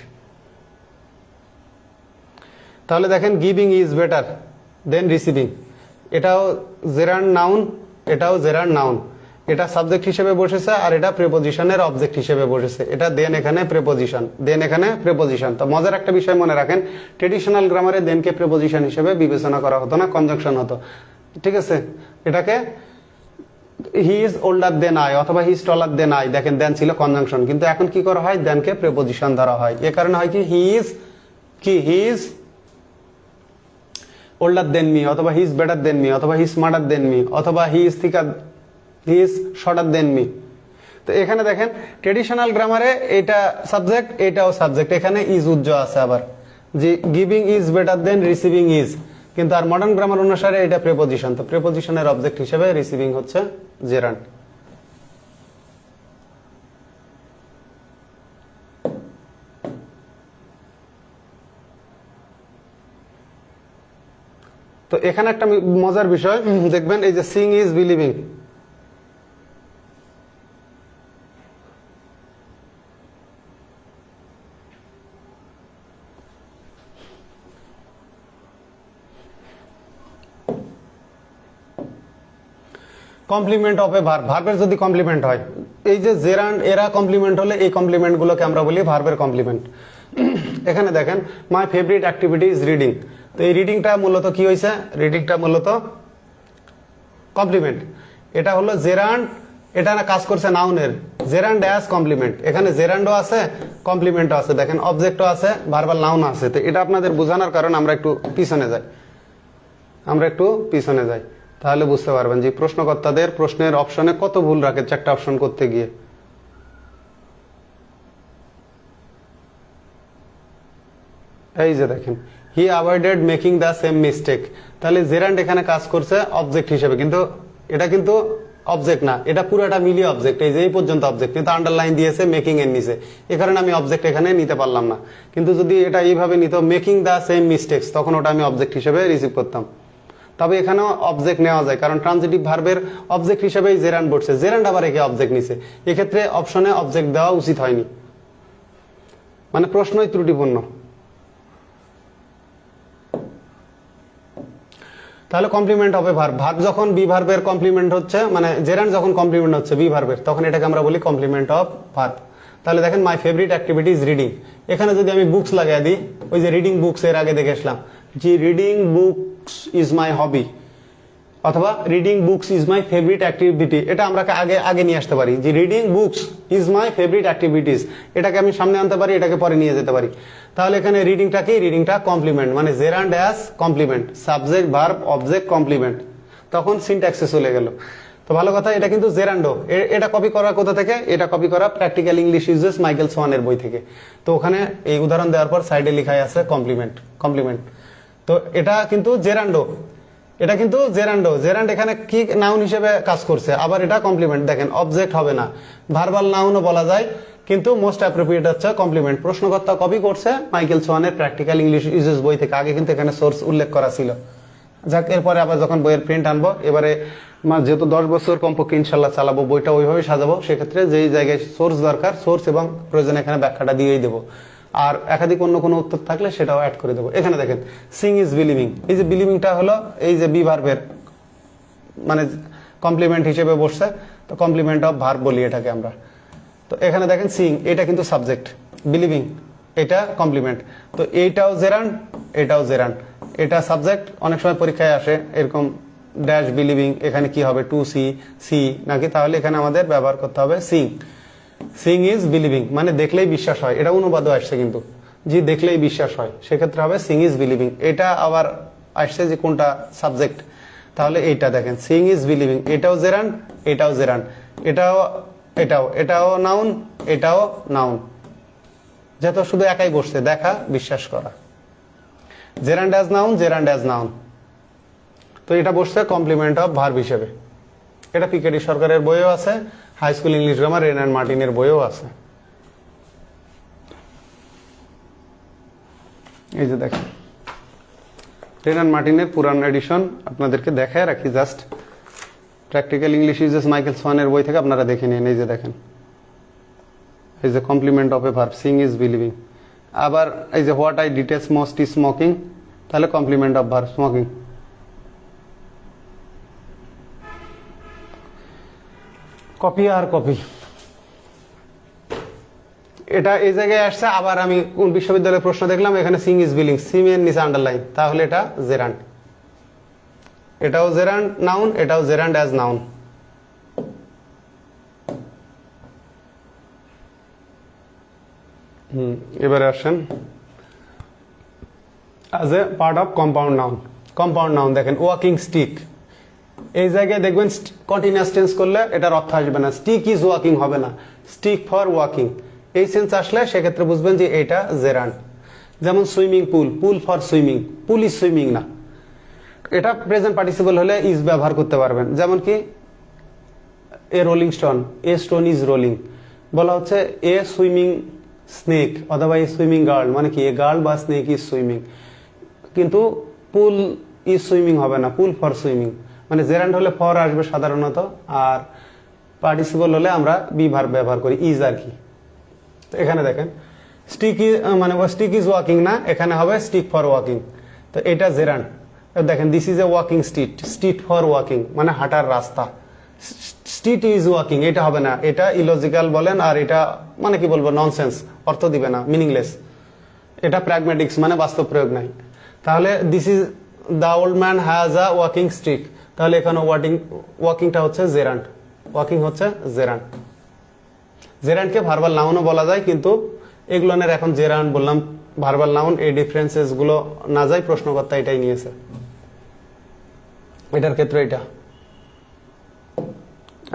তাহলে দেখেন giving is better than receiving, এটাও জেরান্ড নাউন, এটাও জেরান্ড নাউন, এটা সাবজেক্ট হিসেবে বসেছে আর এটা প্রিপোজিশনের অবজেক্ট হিসেবে বসেছে। এটা দেন এখানে প্রিপোজিশন, দেন এখানে প্রিপোজিশন। তো মজার একটা বিষয় মনে রাখেন, ট্রেডিশনাল গ্রামারে দেনকে প্রিপোজিশন হিসেবে বিবেচনা করা হতো না, কনজাংশন হতো, ঠিক আছে। এটাকে he is older than I অথবা he is taller then I, দেখেন দেন ছিল কনজাংশন, কিন্তু এখন কি করা হয়, দেনকে প্রিপোজিশন ধরা হয়। এ কারণে হয় কি, হি ইজ কি, he is older than me অথবা he is better than me অথবা he is smarter than me অথবা he is thicker, he is shorter than me। তো এখানে দেখেন ট্রেডিশনাল গ্রামারে এটা সাবজেক্ট, এটাও সাবজেক্ট, এখানে ইজ উজ্জ আছে আবার, যে giving is better than receiving is, কিন্তু আর মডার্ন গ্রামার অনুসারে এটা প্রিপোজিশন, তো প্রিপোজিশনের অবজেক্ট হিসেবে রিসিভিং হচ্ছে জেরান্ড। তো এখানে একটা মজার বিষয় দেখবেন, এই যে seeing is believing, complement of a verb, ভার্বের যদি কমপ্লিমেন্ট হয়, এই যে জেরান্ড এরা কমপ্লিমেন্ট হলে এই কমপ্লিমেন্ট গুলোকে আমরা বলি ভার্বের কমপ্লিমেন্ট। এখানে দেখেন my favourite activity is reading, তো এই রিডিংটা মূলত কি হয়েছে, রিডিংটা মূলত কমপ্লিমেন্ট, এটা হলো জেরান্ড, এটা না কাজ করছে নাউনের, জেরান্ড অ্যাজ কমপ্লিমেন্ট, এখানে জেরান্ডও আছে কমপ্লিমেন্টও আছে, দেখেন অবজেক্টও আছে ভার্বাল নাউন আছে। তো এটা আপনাদের বোঝানোর কারণ আমরা একটু পিছনে যাই, আমরা একটু পিছনে যাই, তাহলে বুঝতে পারবেন যে প্রশ্নকর্তাদের প্রশ্নের অপশনে কত ভুল রাখে চারটা অপশন করতে গিয়ে। এই যে দেখেন he avoided making the same mistake, তাহলে জেরান্ড এখানে কাজ করছে অবজেক্ট হিসেবে, কিন্তু এটা কিন্তু অবজেক্ট না, এটা পুরোটা মিলিয়ে অবজেক্ট, এই যে এই পর্যন্ত অবজেক্ট, কিন্তু আন্ডারলাইন দিয়েছে মেকিং এর নিচে, এ কারণে আমি অবজেক্ট এখানে নিতে পারলাম না। কিন্তু যদি এটা এইভাবে নিত মেকিং দ্য সেম মিস্টেক্স, তখন ওটা আমি অবজেক্ট হিসেবে রিসিভ করতাম। তবে এখানেও অবজেক্ট নেওয়া যায়, কারণ ট্রানজিটিভ ভার্বের অবজেক্ট হিসেবেই জেরান্ড বসছে, জেরান্ড আবার একে অবজেক্ট নিছে, এক্ষেত্রে অপশনে অবজেক্ট দেওয়া উচিত হয়নি, মানে প্রশ্নই ত্রুটিপূর্ণ। তাহলে কমপ্লিমেন্ট হবে ভার্ব, ভার্ব যখন বি ভার্বের কমপ্লিমেন্ট হচ্ছে, মানে জেরান্ড যখন কমপ্লিমেন্ট হচ্ছে বি ভার্বের, তখন এটাকে আমরা বলি কমপ্লিমেন্ট অফ ভার্ব। তাহলে দেখেন my favourite activity is reading, এখানে যদি আমি বুকস লাগাই দিই, ওই যে রিডিং বুকস এর আগে দেখে আসলাম, যে রিডিং বুকস ইজ মাই হবি অথবা reading books is my favourite activity, এটা আমরা আগে আগে নিয়ে আসতে পারি, যে reading books is my favourite activities, এটাকে আমি সামনে আনতে পারি, এটাকে পরে নিয়ে যেতে পারি। তাহলে এখানে রিডিংটা কি, রিডিংটা কমপ্লিমেন্ট, মানে gerund as complement, subject verb object complement, তখন সিনট্যাক্সে চলে গেল। তো ভালো কথা, এটা কিন্তু জেরান্ডো। এটা কপি করা কোথা থেকে? এটা কপি করা প্র্যাকটিক্যাল ইংলিশ ইউজেস মাইকেল সোয়ানের বই থেকে। তো ওখানে এই উদাহরণ দেওয়ার পর সাইডে লেখাই আছে কমপ্লিমেন্ট, কমপ্লিমেন্ট। তো এটা কিন্তু জেরান্ডো, এটা কিন্তু জেরান্ডো। জেরান্ড এখানে কি নাউন হিসেবে কাজ করছে, আবার এটা কমপ্লিমেন্ট। দেখেন অবজেক্ট হবে না, ভার্বাল নাউনও বলা যায়, কিন্তু মোস্ট অ্যাপ্রোপ্রিয়েট হচ্ছে কমপ্লিমেন্ট। প্রশ্নকর্তা কপি করছে মাইকেল সোয়ানের প্র্যাকটিক্যাল ইংলিশ ইউজেস বই থেকে। আগে কিন্তু এখানে সোর্স উল্লেখ করা ছিল। যাক, এরপরে আবার যখন বইয়ের প্রিন্ট আনবো, এবারে যেহেতু 10 বছর কমপক্ষে ইনশাল্লাহ চালাবো, বইটা ওইভাবে সাজাবো, সেক্ষেত্রে যেই জায়গায় সোর্স দরকার সোর্স এবং প্রয়োজনে এখানে ব্যাখ্যাটা দিয়েই দেবো। আর একাধিক অন্য কোনো উত্তর থাকলে সেটাও অ্যাড করে দেবো। এখানে দেখেন সিং ইজ বিলিভিং, এই যে বিলিভিংটা হলো এই যে বি ভার্বের মানে কমপ্লিমেন্ট হিসেবে বসছে। তো কমপ্লিমেন্ট অফ ভার্ব বলি এটাকে আমরা। তো এখানে দেখেন সিং, এটা কিন্তু সাবজেক্ট, বিলিভিং এটা কমপ্লিমেন্ট। তো এইটাও জেরান্ড, এটাও জেরান্ড, এটা সাবজেক্ট। অনেক সময় পরীক্ষায় আসে এরকম ড্যাশ বিলিভিং, এখানে কি হবে টু সি, সি নাকি? তাহলে এখানে আমাদের ব্যবহার করতে হবে সিং। সিং ইজ বিলিভিং মানে দেখলেই বিশ্বাস হয়, এটা অনুবাদও আসছে কিন্তু, যে দেখলেই বিশ্বাস হয়, সেক্ষেত্রে হবে সিং ইজ বিলিভিং। এটা আবার আসছে যে কোনটা সাবজেক্ট, তাহলে এইটা দেখেন সিং ইজ বিলিভিং, এটাও জেরান্ড, এটাও জেরান্ড, এটাও এটাও এটাও নাউন, এটাও নাউন। যেহেতু শুধু একাই বসছে, দেখা বিশ্বাস করা। Gerund as noun, gerund as noun. তো এটা বসছে কমপ্লিমেন্ট অফ ভার্ব হিসেবে। এটা পিকেটি সরকারের বইও আছে, high school English grammar Wren and মার্টিনের বইও আছে। এই যে দেখেন রেন অ্যান্ড মার্টিনের পুরান এডিশন আপনাদেরকে দেখায় রাখি, just practical English usages Michael সোয়ানের বই থেকে আপনারা দেখে নিন। এই যে দেখেন, এই যে complement of a verb seeing is believing. আবার এই যে what I detest most is smoking, তাহলে complement of verb smoking. Copy আর কপি, এটা এই জায়গায় আসছে। আবার আমি কোন বিশ্ববিদ্যালয়ের প্রশ্ন দেখলাম, এখানে সিং ইজ বিলিং, সিম এর নিচে আন্ডারলাইন, তাহলে এটা জেরান্ড। এটাও জেরান্ড নাউন, এটাও জেরান্ড অ্যাজ নাউন। এবারে আসেন as a part of compound noun. Compound noun দেখেন ওয়াকিং স্টিক, এই জায়গায় দেখবেন কন্টিনিউয়াস টেন্স করলে এটার অর্থ আসবে না, স্টিক ইজ ওয়াকিং হবে না, স্টিক ফর ওয়াকিং। এই সেন্স আসলে সেক্ষেত্রে বুঝবেন যে এটা জেরান্ড। যেমন swimming pool, pool for swimming, pool is swimming না। এটা প্রেজেন্ট পার্টিসিপল হলে ইজ ব্যবহার করতে পারবেন। যেমন কি এ rolling stone, A stone is rolling. বলা হচ্ছে এ সুইমিং স্নেক অথবা এ সুইমিং গার্ল, মানে কি এ গার্ল বা স্নেক ইজ সুইমিং। কিন্তু পুল ইজ সুইমিং হবে না, পুল ফর সুইমিং। মানে জেরান্ড হলে ফর আসবে সাধারণত, আর পার্টিসিপল হলে আমরা বি ভার্ব ব্যবহার করি, ইজ আর কি। তো এখানে দেখেন স্টিক ইজ মানে স্টিক ইজ ওয়াকিং না, এখানে হবে স্টিক ফর ওয়াকিং। তো এটা জেরান্ড। দেখেন this is A walking street, street for walking মানে হাঁটার রাস্তা। স্ট্রিট ইজ ওয়াকিং এটা হবে না, এটা ইলজিক্যাল বলেন, আর এটা মানে কি বলবো ননসেন্স, অর্থ দিবে না, মিনিংলেস। এটা প্র্যাগম্যাটিক্স মানে বাস্তব প্রয়োগ নাই। তাহলে this is the old man has a walking stick, তাহলে এখানে ওয়াকিংটা হচ্ছে জেরান্ড, ওয়াকিং হচ্ছে জেরান্ড। জেরান্ডকে ভার্বাল নাউনও বলা যায়, কিন্তু এগুলো এখন জেরান্ড বললাম, ভার্বাল নাউন, এই ডিফারেন্সেস গুলো না যায়, প্রশ্নকর্তা এটাই নিয়েছে এটার ক্ষেত্রে এটা।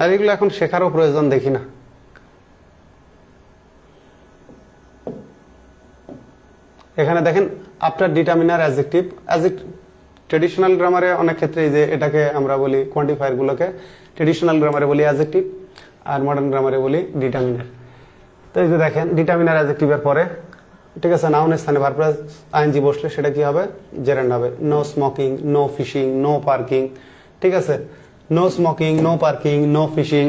আর এগুলো এখন শেখারও প্রয়োজন দেখি না। এখানে দেখেন আফটার ডিটারমিনার অ্যাডজেক্টিভ, ট্রেডিশনাল গ্রামারে অনেক ক্ষেত্রে যে এটাকে আমরা বলি কোয়ান্টিফায়ার গুলোকে ট্রেডিশনাল গ্রামারে বলি অ্যাডজেক্টিভ, আর মডার্ন গ্রামারে বলি ডিটারমিনার। তো এই যে দেখেন ডিটারমিনার অ্যাডজেক্টিভের পরে, ঠিক আছে, নাউনের স্থানে ভার্ব প্লাস আইএনজি বসলে সেটা কি হবে? জেরান্ড হবে। No smoking, no fishing, no parking, ঠিক আছে, no smoking, no parking, no fishing,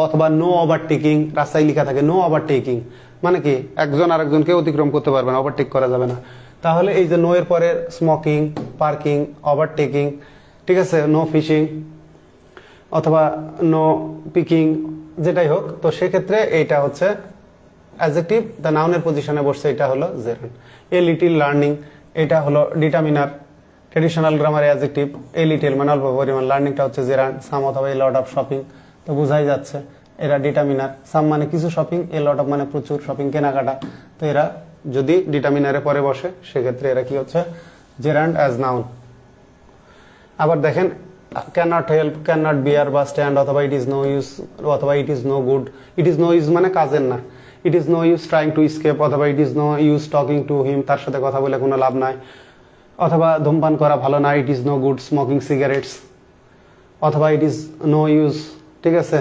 অথবা নো ওভারটেকিং। রাস্তায় লেখা থাকে নো ওভারটেকিং, মানে কি একজন আরেকজনকে অতিক্রম করতে পারবে না, ওভারটেক করা যাবে না। তাহলে এই যে নো এর পরে স্মোকিং, পার্কিং, ওভারটেকিং, ঠিক আছে, নো ফিশিং অথবা নো পিকিং, যেটাই হোক, তো সেক্ষেত্রে এইটা হচ্ছে অ্যাডজেক্টিভ, দ্য নাউনের পজিশনে বসছে, এটা হলো জেরান্ড। এ লিটিল লার্নিং, এটা হলো ডিটারমিনার ট্রেডিশনাল গ্রামারে অ্যাডজেক্টিভ। এ লিটিল মানে অল্প পরিমাণ, লার্নিংটা হচ্ছে জেরান্ড। সাম অথবা এ লট অফ শপিং, তো বোঝাই যাচ্ছে এরা ডিটারমিনার। সাম মানে কিছু শপিং, এ লট অফ মানে প্রচুর শপিং, কেনাকাটা। তো এরা যদি ডিটারমিনারে পরে বসে সেক্ষেত্রে এরা কি হচ্ছে? Gerund as noun. আবার দেখেন can not help, can not bear বা স্ট্যান্ড, অথবা ইট ইজ নো ইউজ, অথবা it is no good. It is no use মানে কাজের না। It is no use trying to escape, অথবা it is no use talking to him, তার সাথে কথা বলে কোনো লাভ নাই। অথবা ধূমপান করা ভালো না, it is no good smoking cigarettes. অথবা ইট ইজ নো ইউজ, ঠিক আছে,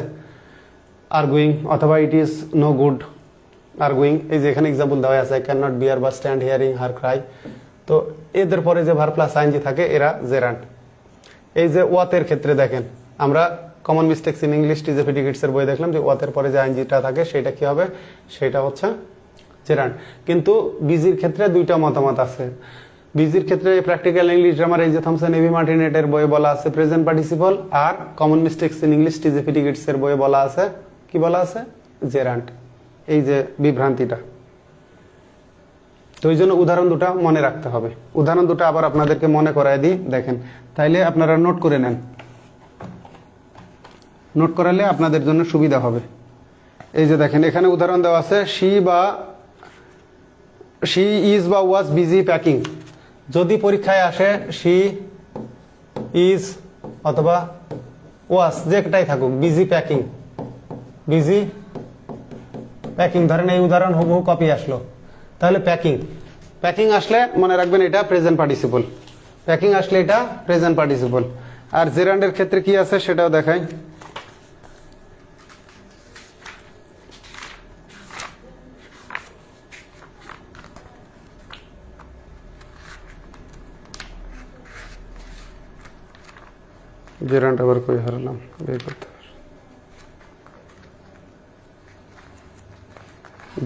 আর্গুইং, অথবা it is no good arguing. এই যে এখানে এক্সাম্পল দেওয়া আছে, ক্যান নট বিয়ার বা স্ট্যান্ড হিয়ারিং হার ক্রাই। তো এদের পরে যে ভার্ব প্লাস আইএনজি থাকে এরা জেরান্ড। এই যে ওয়াতের ক্ষেত্রে দেখেন, আমরা common mistakes in English T J Fitikides এর বই দেখলাম যে ওয়াতের পরে যে আইএনজিটা থাকে সেটা কি হবে, সেটা হচ্ছে জেরান্ড। কিন্তু বিজির ক্ষেত্রে দুইটা মতামত আছে। বিজির ক্ষেত্রে প্র্যাকটিক্যাল ইংলিশ গ্রামার এই যে থমসন এভি মার্টিনেটের বইয়ে বলা আছে প্রেজেন্ট পার্টিসিপল, আর common mistakes in English T J Fitikides এর বইয়ে বলা আছে কি বলা আছে, জেরান্ড। এই যে বিভ্রান্তিটা, তো এই জন্য উদাহরণ দুটা মনে রাখতে হবে। উদাহরণ দুটা আবার আপনাদেরকে মনে করায় দিই, দেখেন, তাইলে আপনারা নোট করে নেন। নোট করালে আপনাদের জন্য সুবিধা হবে। এই যে দেখেন এখানে উদাহরণ দেওয়া আছে, শি ইজ বা ওয়াজ বিজি প্যাকিং। যদি পরীক্ষায় আসে শি ইজ অথবা ওয়াজ, যেটাই থাকুক, বিজি প্যাকিং, বিজি প্যাকিং, ধরেন এই উদাহরণ হুবহু কপি আসলো, তাহলে প্যাকিং, প্যাকিং আসলে মনে রাখবেন এটা প্রেজেন্ট পার্টিসিপল, প্যাকিং আসলে এটা প্রেজেন্ট পার্টিসিপল। আর জেরান্ডের ক্ষেত্রে কি আছে সেটাও দেখাই। জেরান্ড আবার কই হারালাম, বের করতে হবে।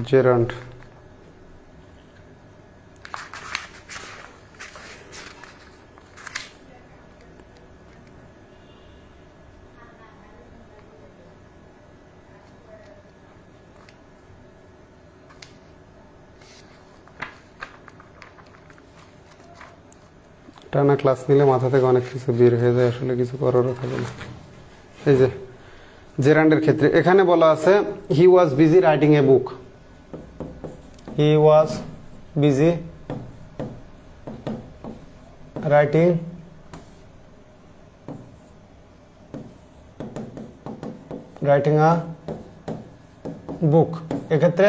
জেরান্ড টানা ক্লাস নিলে মাথা থেকে অনেক কিছু বের হয়ে যায়, আসলে কিছু করারও থাকে না। এই যে জেরান্ডের ক্ষেত্রে এখানে বলা আছে he was busy writing a book, he was busy writing a book. এক্ষেত্রে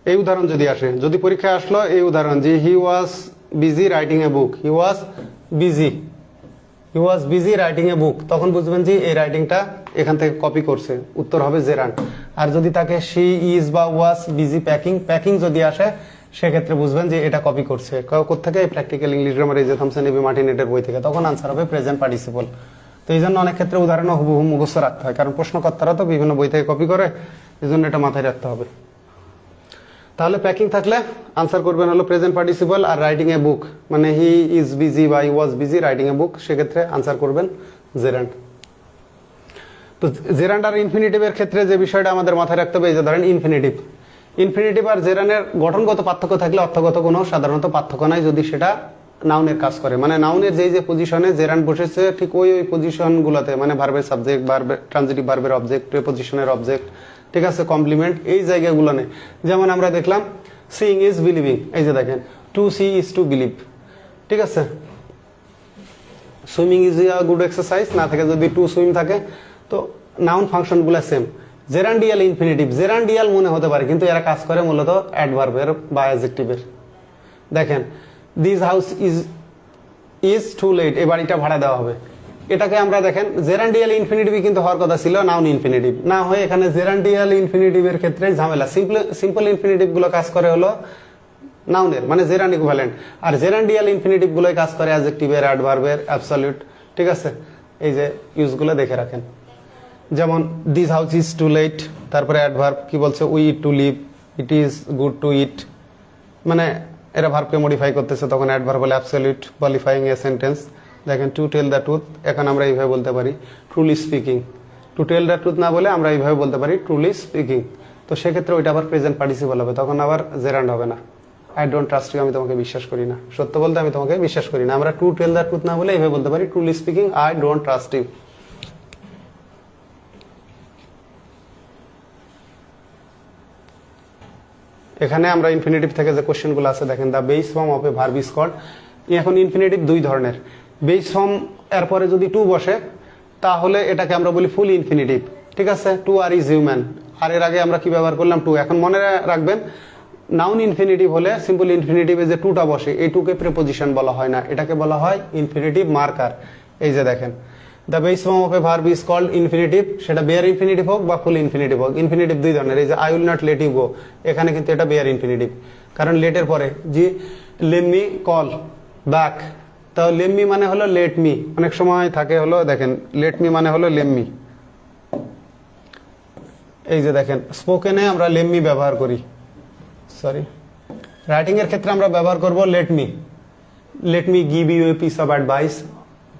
এই উদাহরণ যদি আসে, যদি পরীক্ষায় আসলো এই উদাহরণ যে he was busy writing a book, he was busy writing a book, তখন বুঝবেন যে এই রাইটিংটা এখান থেকে কপি করছে, উত্তর হবে জেরান্ড। আর যদি তাকে শি ইজ বা ওয়াজ বিজি প্যাকিং যদি আসে, সেক্ষেত্রে বুঝবেন যে এটা কপি করছে কোত্থেকে, প্র্যাকটিক্যাল ইংলিশ গ্রামার এই যে থমসন এভি মার্টিনেটের বই থেকে, তখন আনসার হবে প্রেজেন্ট পার্টিসিপল। তো এই জন্য অনেক ক্ষেত্রে উদাহরণ হুবহু মুখস্থ রাখতে হয়, কারণ প্রশ্নকর্তারা তো বিভিন্ন বই থেকে কপি করে, এই জন্য এটা মাথায় রাখতে হবে। তাহলে প্যাকিং থাকলে আনসার করবেন হলো present participle, R writing a বুক মানে হি ইজ বিজি বা হি ওয়াজ বিজি রাইটিং এ বুক, সেক্ষেত্রে আনসার করবেন জেরান্ড। তো জেরান্ড আর ইনফিনিটিভের ক্ষেত্রে যে বিষয়টা আমাদের মাথায় রাখতে হবে, এই যে ধরেন ইনফিনিটিভ আর জেরান্ডের গঠনগত পার্থক্য থাকলে অর্থগত কোনো সাধারণত পার্থক্য নাই, যদি সেটা নাউনের কাজ করে, মানে নাউনের যে পজিশনে জেরান্ড বসেছে ঠিক ওই পজিশন গুলোতে, মানে ভার্বের সাবজেক্ট, ভার্বের ট্রানজিটিভ, ভার্বের অবজেক্ট, প্রিপজিশনের অবজেক্ট, ঠিক আছে, কমপ্লিমেন্ট, এই জায়গাগুলো নেই। যেমন আমরা দেখলাম সিইং ইজ বিলিভিং, এই যে দেখেন to see is to believe, ঠিক আছে। Swimming is a good exercise না থাকে, যদি টু সুইম থাকে, তো নাউন ফাংশন গুলো সেম। জেরান্ডিয়াল ইনফিনিটিভ, জেরান্ডিয়াল মনে হতে পারে কিন্তু এরা কাজ করে মূলত অ্যাডভার্বের বা অ্যাডজেক্টিভের। দেখেন this house is to let, এই বাড়িটা ভাড়া দেওয়া হবে, এটাকে আমরা দেখেন জেরান্ডিয়াল ইনফিনিটিভ কিন্তু হওয়ার কথা ছিল নাউন ইনফিনিটিভ, না হয়ে এখানে জেরান্ডিয়াল ইনফিনিটিভের ক্ষেত্রে ঝামেলা। সিম্পল ইনফিনিটিভ গুলো কাজ করে হলো নাউনের, মানে জেরান্ড ইকুইভ্যালেন্ট, আর জেরান্ডিয়াল ইনফিনিটিভ গুলোই কাজ করে অ্যাডজেক্টিভের, অ্যাডভার্বের, অ্যাবসলিউট, ঠিক আছে। এই যে ইউজগুলো দেখে রাখেন, যেমন this house is to let, তারপরে অ্যাডভার্ব কি বলছে, we eat to live, it is good to eat, মানে এরা ভার্বকে মডিফাই করতেছে, তখন অ্যাডভার্ব হলো অ্যাবসলিউট কোয়ালিফাইং এ সেন্টেন্স। দেখেন টু টেল দ্য ট্রুথ, এখন আমরা এইভাবে বলতে পারি truly speaking, to tell the truth না বলে আমরা এইভাবে বলতে পারি ট্রুলি স্পিকিং, তো সেক্ষেত্রে ওইটা আবার প্রেজেন্ট পার্টিসিপল হবে, তখন আবার জেরান্ড হবে না। আই ডোন্ট ট্রাস্ট ইউ, আমি তোমাকে বিশ্বাস করি না, সত্য বলতে আমি তোমাকে বিশ্বাস করি না, আমরা টু টেল দ্য ট্রুথ না বলে এইভাবে বলতে পারি truly speaking I don't trust you. এখানে আমরা ইনফিনিটিভ থেকে যে কোশ্চেনগুলো আছে দেখেন, the base form of a verb is called. এখন ইনফিনিটিভ দুই ধরনের, বেস ফর্ম এরপরে যদি টু বসে তাহলে এটাকে আমরা বলি ফুল ইনফিনিটিভ। ঠিক আছে, টু আর ইজ হিউম্যান। আর এর আগে আমরা কি ব্যবহার করলাম? টু। এখন মনে রাখবেন, নাউন ইনফিনিটিভ হলে সিম্পল ইনফিনিটিভে যে টুটা বসে এই টুকে প্রিপোজিশন বলা হয় না, এটাকে বলা হয় ইনফিনিটিভ মার্কার। এই যে দেখেন, the base form of a verb is called infinitive, সেটা বেয়ার ইনফিনিটিভ হোক বা ফুল ইনফিনিটিভ হোক। ইনফিনিটিভ দুই ধরনের, এই যে I will not let you go, এখানে কিন্তু এটা বেয়ার ইনফিনিটিভ, কারণ লেটের পরে জি লেট মি কল ব্যাক, তো লেট মি মানে হলো লেট মি, অনেক সময় থাকে হলো দেখেন লেট মি মানে হলো লেট মি। এই যে দেখেন স্পোকেনে আমরা লেট মি ব্যবহার করি, সরি রাইটিং এর ক্ষেত্রে আমরা ব্যবহার করব let me give you a piece of advice.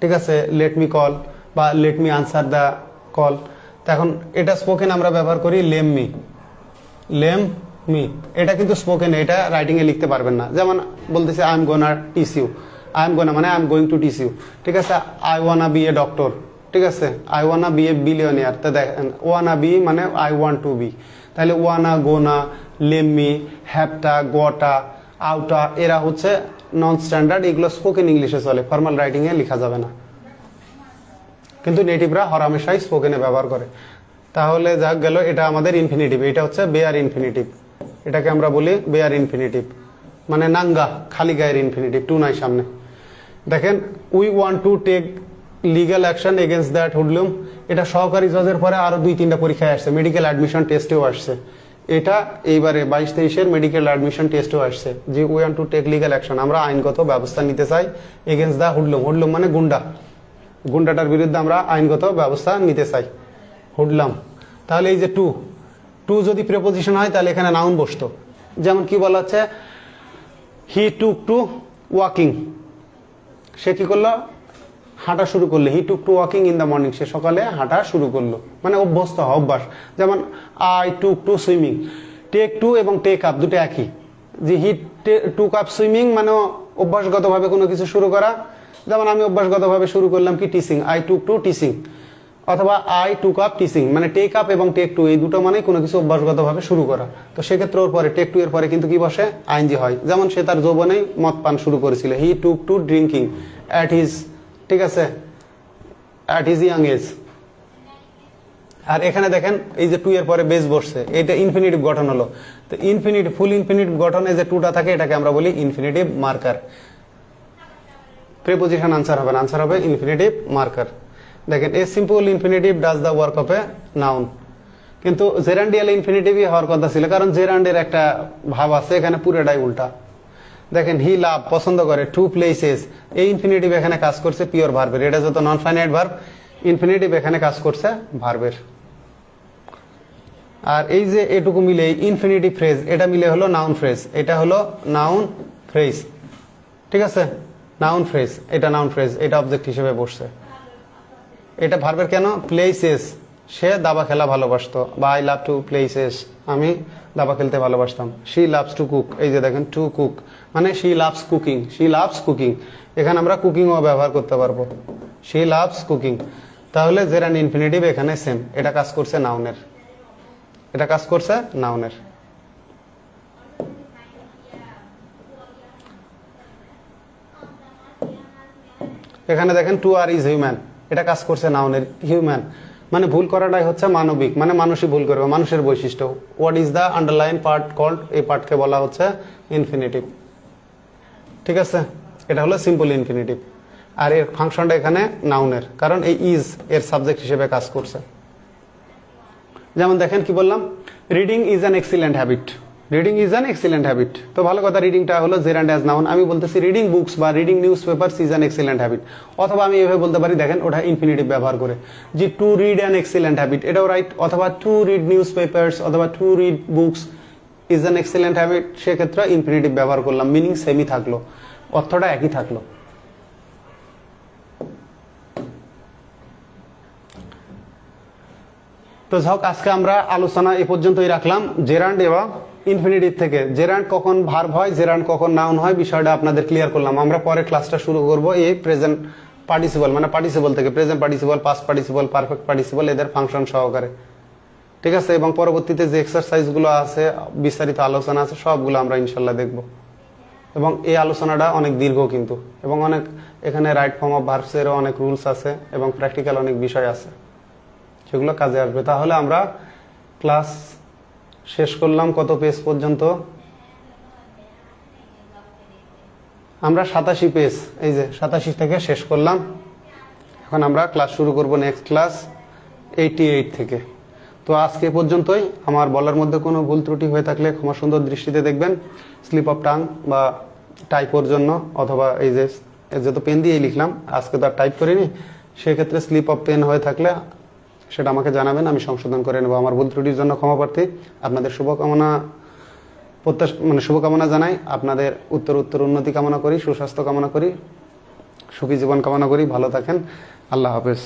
ঠিক আছে, লেট মি কল বা let me answer the call. এখন এটা স্পোকেন আমরা ব্যবহার করি লেম মি, এটা কিন্তু স্পোকেন, এটা রাইটিং এ লিখতে পারবেন না। যেমন বলতেছে I am gonna teach you, I am gonna মানে I am going to teach you. ঠিক আছে, I wanna be a doctor, ঠিক আছে, I wanna be a billionaire, তো দেখেন ওয়ানা বি মানে আই ওয়ান্ট টু বি, তাহলে ওয়ানা, গোনা, লেমমি, হ্যাপটা, গোটা, আউটা এরা হচ্ছে নন স্ট্যান্ডার্ড, এগুলো স্পোকেন ইংলিশে চলে, ফর্মাল রাইটিং এ লেখা যাবে না, কিন্তু নেটিভরা হরহামেশাই স্পোকেনে ব্যবহার করে। তাহলে যা গেল এটা আমাদের ইনফিনিটিভ, এটা হচ্ছে বেয়ার ইনফিনিটিভ, এটাকে আমরা বলি বেয়ার ইনফিনিটিভ, মানে নাঙ্গা খালি গায়ের ইনফিনিটিভ, টু নাই সামনে। দেখেন we want to take legal action against that hoodlum, এটা সহকারী জজের পরে আরো 2-3টা পরীক্ষায় আসছে, মেডিকেল অ্যাডমিশন টেস্টেও আসছে, এটা এইবারে 22-23-এর মেডিকেল অ্যাডমিশন টেস্টেও আসছে যে we want to take legal action, আমরা আইনগত ব্যবস্থা নিতে চাই এগেনস্ট দ্য হুডলুম মানে গুন্ডাটার বিরুদ্ধে আমরা আইনগত ব্যবস্থা নিতে চাই, হুডলাম। তাহলে এই যে টু যদি প্রিপোজিশন হয় তাহলে এখানে নাউন বসতো, যেমন কি বলা হচ্ছে হি টুক টু ওয়াকিং, সে কি করলো? হাঁটা শুরু করলো। He took to walking in the morning, সে সকালে হাঁটা শুরু করলো, মানে অভ্যস্ত হওয়া, অভ্যাস। যেমন I took to swimming, take to এবং টেক আপ দুটো একই, যে হি টুক আপ সুইমিং মানে অভ্যাসগতভাবে কোনো কিছু শুরু করা। যেমন আমি অভ্যাসগতভাবে শুরু করলাম কি teaching, I took two teaching, অথবা আই টুক আপ টিচিং, মানে টেক আপ এবং টেক টু এই দুটো মানে কোনো কিছু অভ্যাসগতভাবে শুরু করা। তো সেক্ষেত্রে ওর পরে টেক টু এর পরে কিন্তু কি বসে? আইনজি হয়। যেমন সে তার যৌবনেই মদ পান শুরু করেছিল, হি took two drinking at his, ঠিক আছে, অ্যাট হিজ ইয়াং এজ। আর এখানে দেখেন এই যে টু এর পরে বেস বসছে, এটা ইনফিনিটিভ গঠন হলো। তো ইনফিনিটিভ ফুল ইনফিনিটিভ গঠনে যে টুটা থাকে এটাকে আমরা বলি ইনফিনিটিভ মার্কার। প্রিপোজিশন আনসার হবে না, আনসার হবে ইনফিনিটিভ মার্কার। দেখেন a simple infinitive does the work of a noun, কিন্তু জেরান্ডিয়াল ইনফিনিটিভই হওয়ার কথা ছিল, কারণ জেরান্ডের একটা ভাব আছে, এখানে পুরোটাই উল্টা। দেখেন হি লাভ পছন্দ করে, টু প্লেসেস, এই ইনফিনিটিভ এখানে কাজ করছে পিওর ভার্বের, এটা যত নন ফাইনাইট ভার্ব, ইনফিনিটিভ এখানে কাজ করছে ভার্বের। আর এই যে এটুকু মিলে ইনফিনিটিভ ফ্রেজ, এটা মিলে হলো নাউন ফ্রেজ, এটা হলো নাউন ফ্রেজ, ঠিক আছে, নাউন ফ্রেজ, এটা নাউন ফ্রেজ, এটা অবজেক্ট হিসেবে বসছে। এটা ভার্বের কেন? প্লেসেস, সে দাবা খেলা ভালোবাসতো, বা আই লাভ টু প্লেসেস, আমি দাবা খেলতে ভালোবাসতাম। শি লাভস টু কুক, এই যে দেখেন টু কুক মানে she loves cooking, she loves cooking, এখানে আমরা কুকিংও ব্যবহার করতে পারবো, শি লাভস কুকিং। তাহলে জেরান্ড ইনফিনিটিভ এখানে সেম, এটা কাজ করছে নাউনের, এটা কাজ করছে নাউনের। এখানে দেখেন টু আর ইজ হিউম্যান, এটা কাজ করছে নাউনের, হিউম্যান মানে ভুল করাটাই হচ্ছে মানবিক, মানে মানুষই ভুল করবে, মানুষের বৈশিষ্ট্য। What is the underline part called, এই পার্টকে বলা হচ্ছে ইনফিনিটিভ, ঠিক আছে, এটা হলো সিম্পল ইনফিনিটিভ। আর এর ফাংশনটা এখানে নাউনের, কারণ এই ইজ এর সাবজেক্ট হিসেবে কাজ করছে। যেমন দেখেন কি বললাম, reading is an excellent habit, reading is an excellent habit, তো ভালো কথা, রিডিংটা হলো জেরান্ড অ্যাজ নাউন, আমি বলতেছি রিডিং বুকস বা reading news papers is an excellent habit, অথবা আমি এভাবে বলতে পারি, দেখেন ওটা ইনফিনিটিভ ব্যবহার করে, যে to read an excellent habit, এটাও রাইট, অথবা টু রিড নিউজ পেপারস অথবা to read books is an excellent habit, সেক্ষেত্রে ইনফিনিটিভ ব্যবহার করলাম, মিনিং সেমই থাকলো, অর্থটা একই থাকলো। তো যাক, আজকে আমরা আলোচনা এ পর্যন্তই রাখলাম জেরান্ড এবং ইনফিনিটিভ থেকে। জেরান্ড কখন ভার্ব হয়, জেরান্ড কখন নাউন হয়, বিষয়টা আপনাদের ক্লিয়ার করলাম। আমরা পরে ক্লাসটা শুরু করব এই প্রেজেন্ট পার্টিসিপল মানে পার্টিসিপল থেকে, present participle, past participle, perfect participle, এদের ফাংশন সহকারে, ঠিক আছে, এবং পরবর্তীতে যে এক্সারসাইজগুলো আছে, বিস্তারিত আলোচনা আছে, সবগুলো আমরা ইনশাল্লাহ দেখব। এবং এই আলোচনাটা অনেক দীর্ঘ কিন্তু, এবং অনেক এখানে রাইট ফর্ম অফ ভার্বসেরও অনেক রুলস আছে এবং প্র্যাকটিক্যাল অনেক বিষয় আছে, সেগুলো কাজে আসবে। তাহলে আমরা ক্লাস শেষ করলাম কত পেজ পর্যন্ত? আমরা 87 পেজ, এই যে 87 থেকে শেষ করলাম। এখন আমরা ক্লাস শুরু করব নেক্সট ক্লাস 88 থেকে। তো আজকে পর্যন্তই। আমার বলার মধ্যে কোনো ভুল ত্রুটি হয়ে থাকলে ক্ষমা সুন্দর দৃষ্টিতে দেখবেন। স্লিপ অফ টাং বা টাইপোর জন্য, অথবা এই যে যেহেতু পেন দিয়েই লিখলাম, আজকে তো আর টাইপ করিনি, সেক্ষেত্রে স্লিপ অফ পেন হয়ে থাকলে সেটা আমাকে জানাবেন, আমি সংশোধন করে নেব। আমার ভুল ত্রুটির জন্য ক্ষমা প্রার্থী। আপনাদের শুভকামনা জানাই। আপনাদের উত্তর উন্নতি কামনা করি, সুস্বাস্থ্য কামনা করি, সুখী জীবন কামনা করি। ভালো থাকেন। আল্লাহ হাফেজ।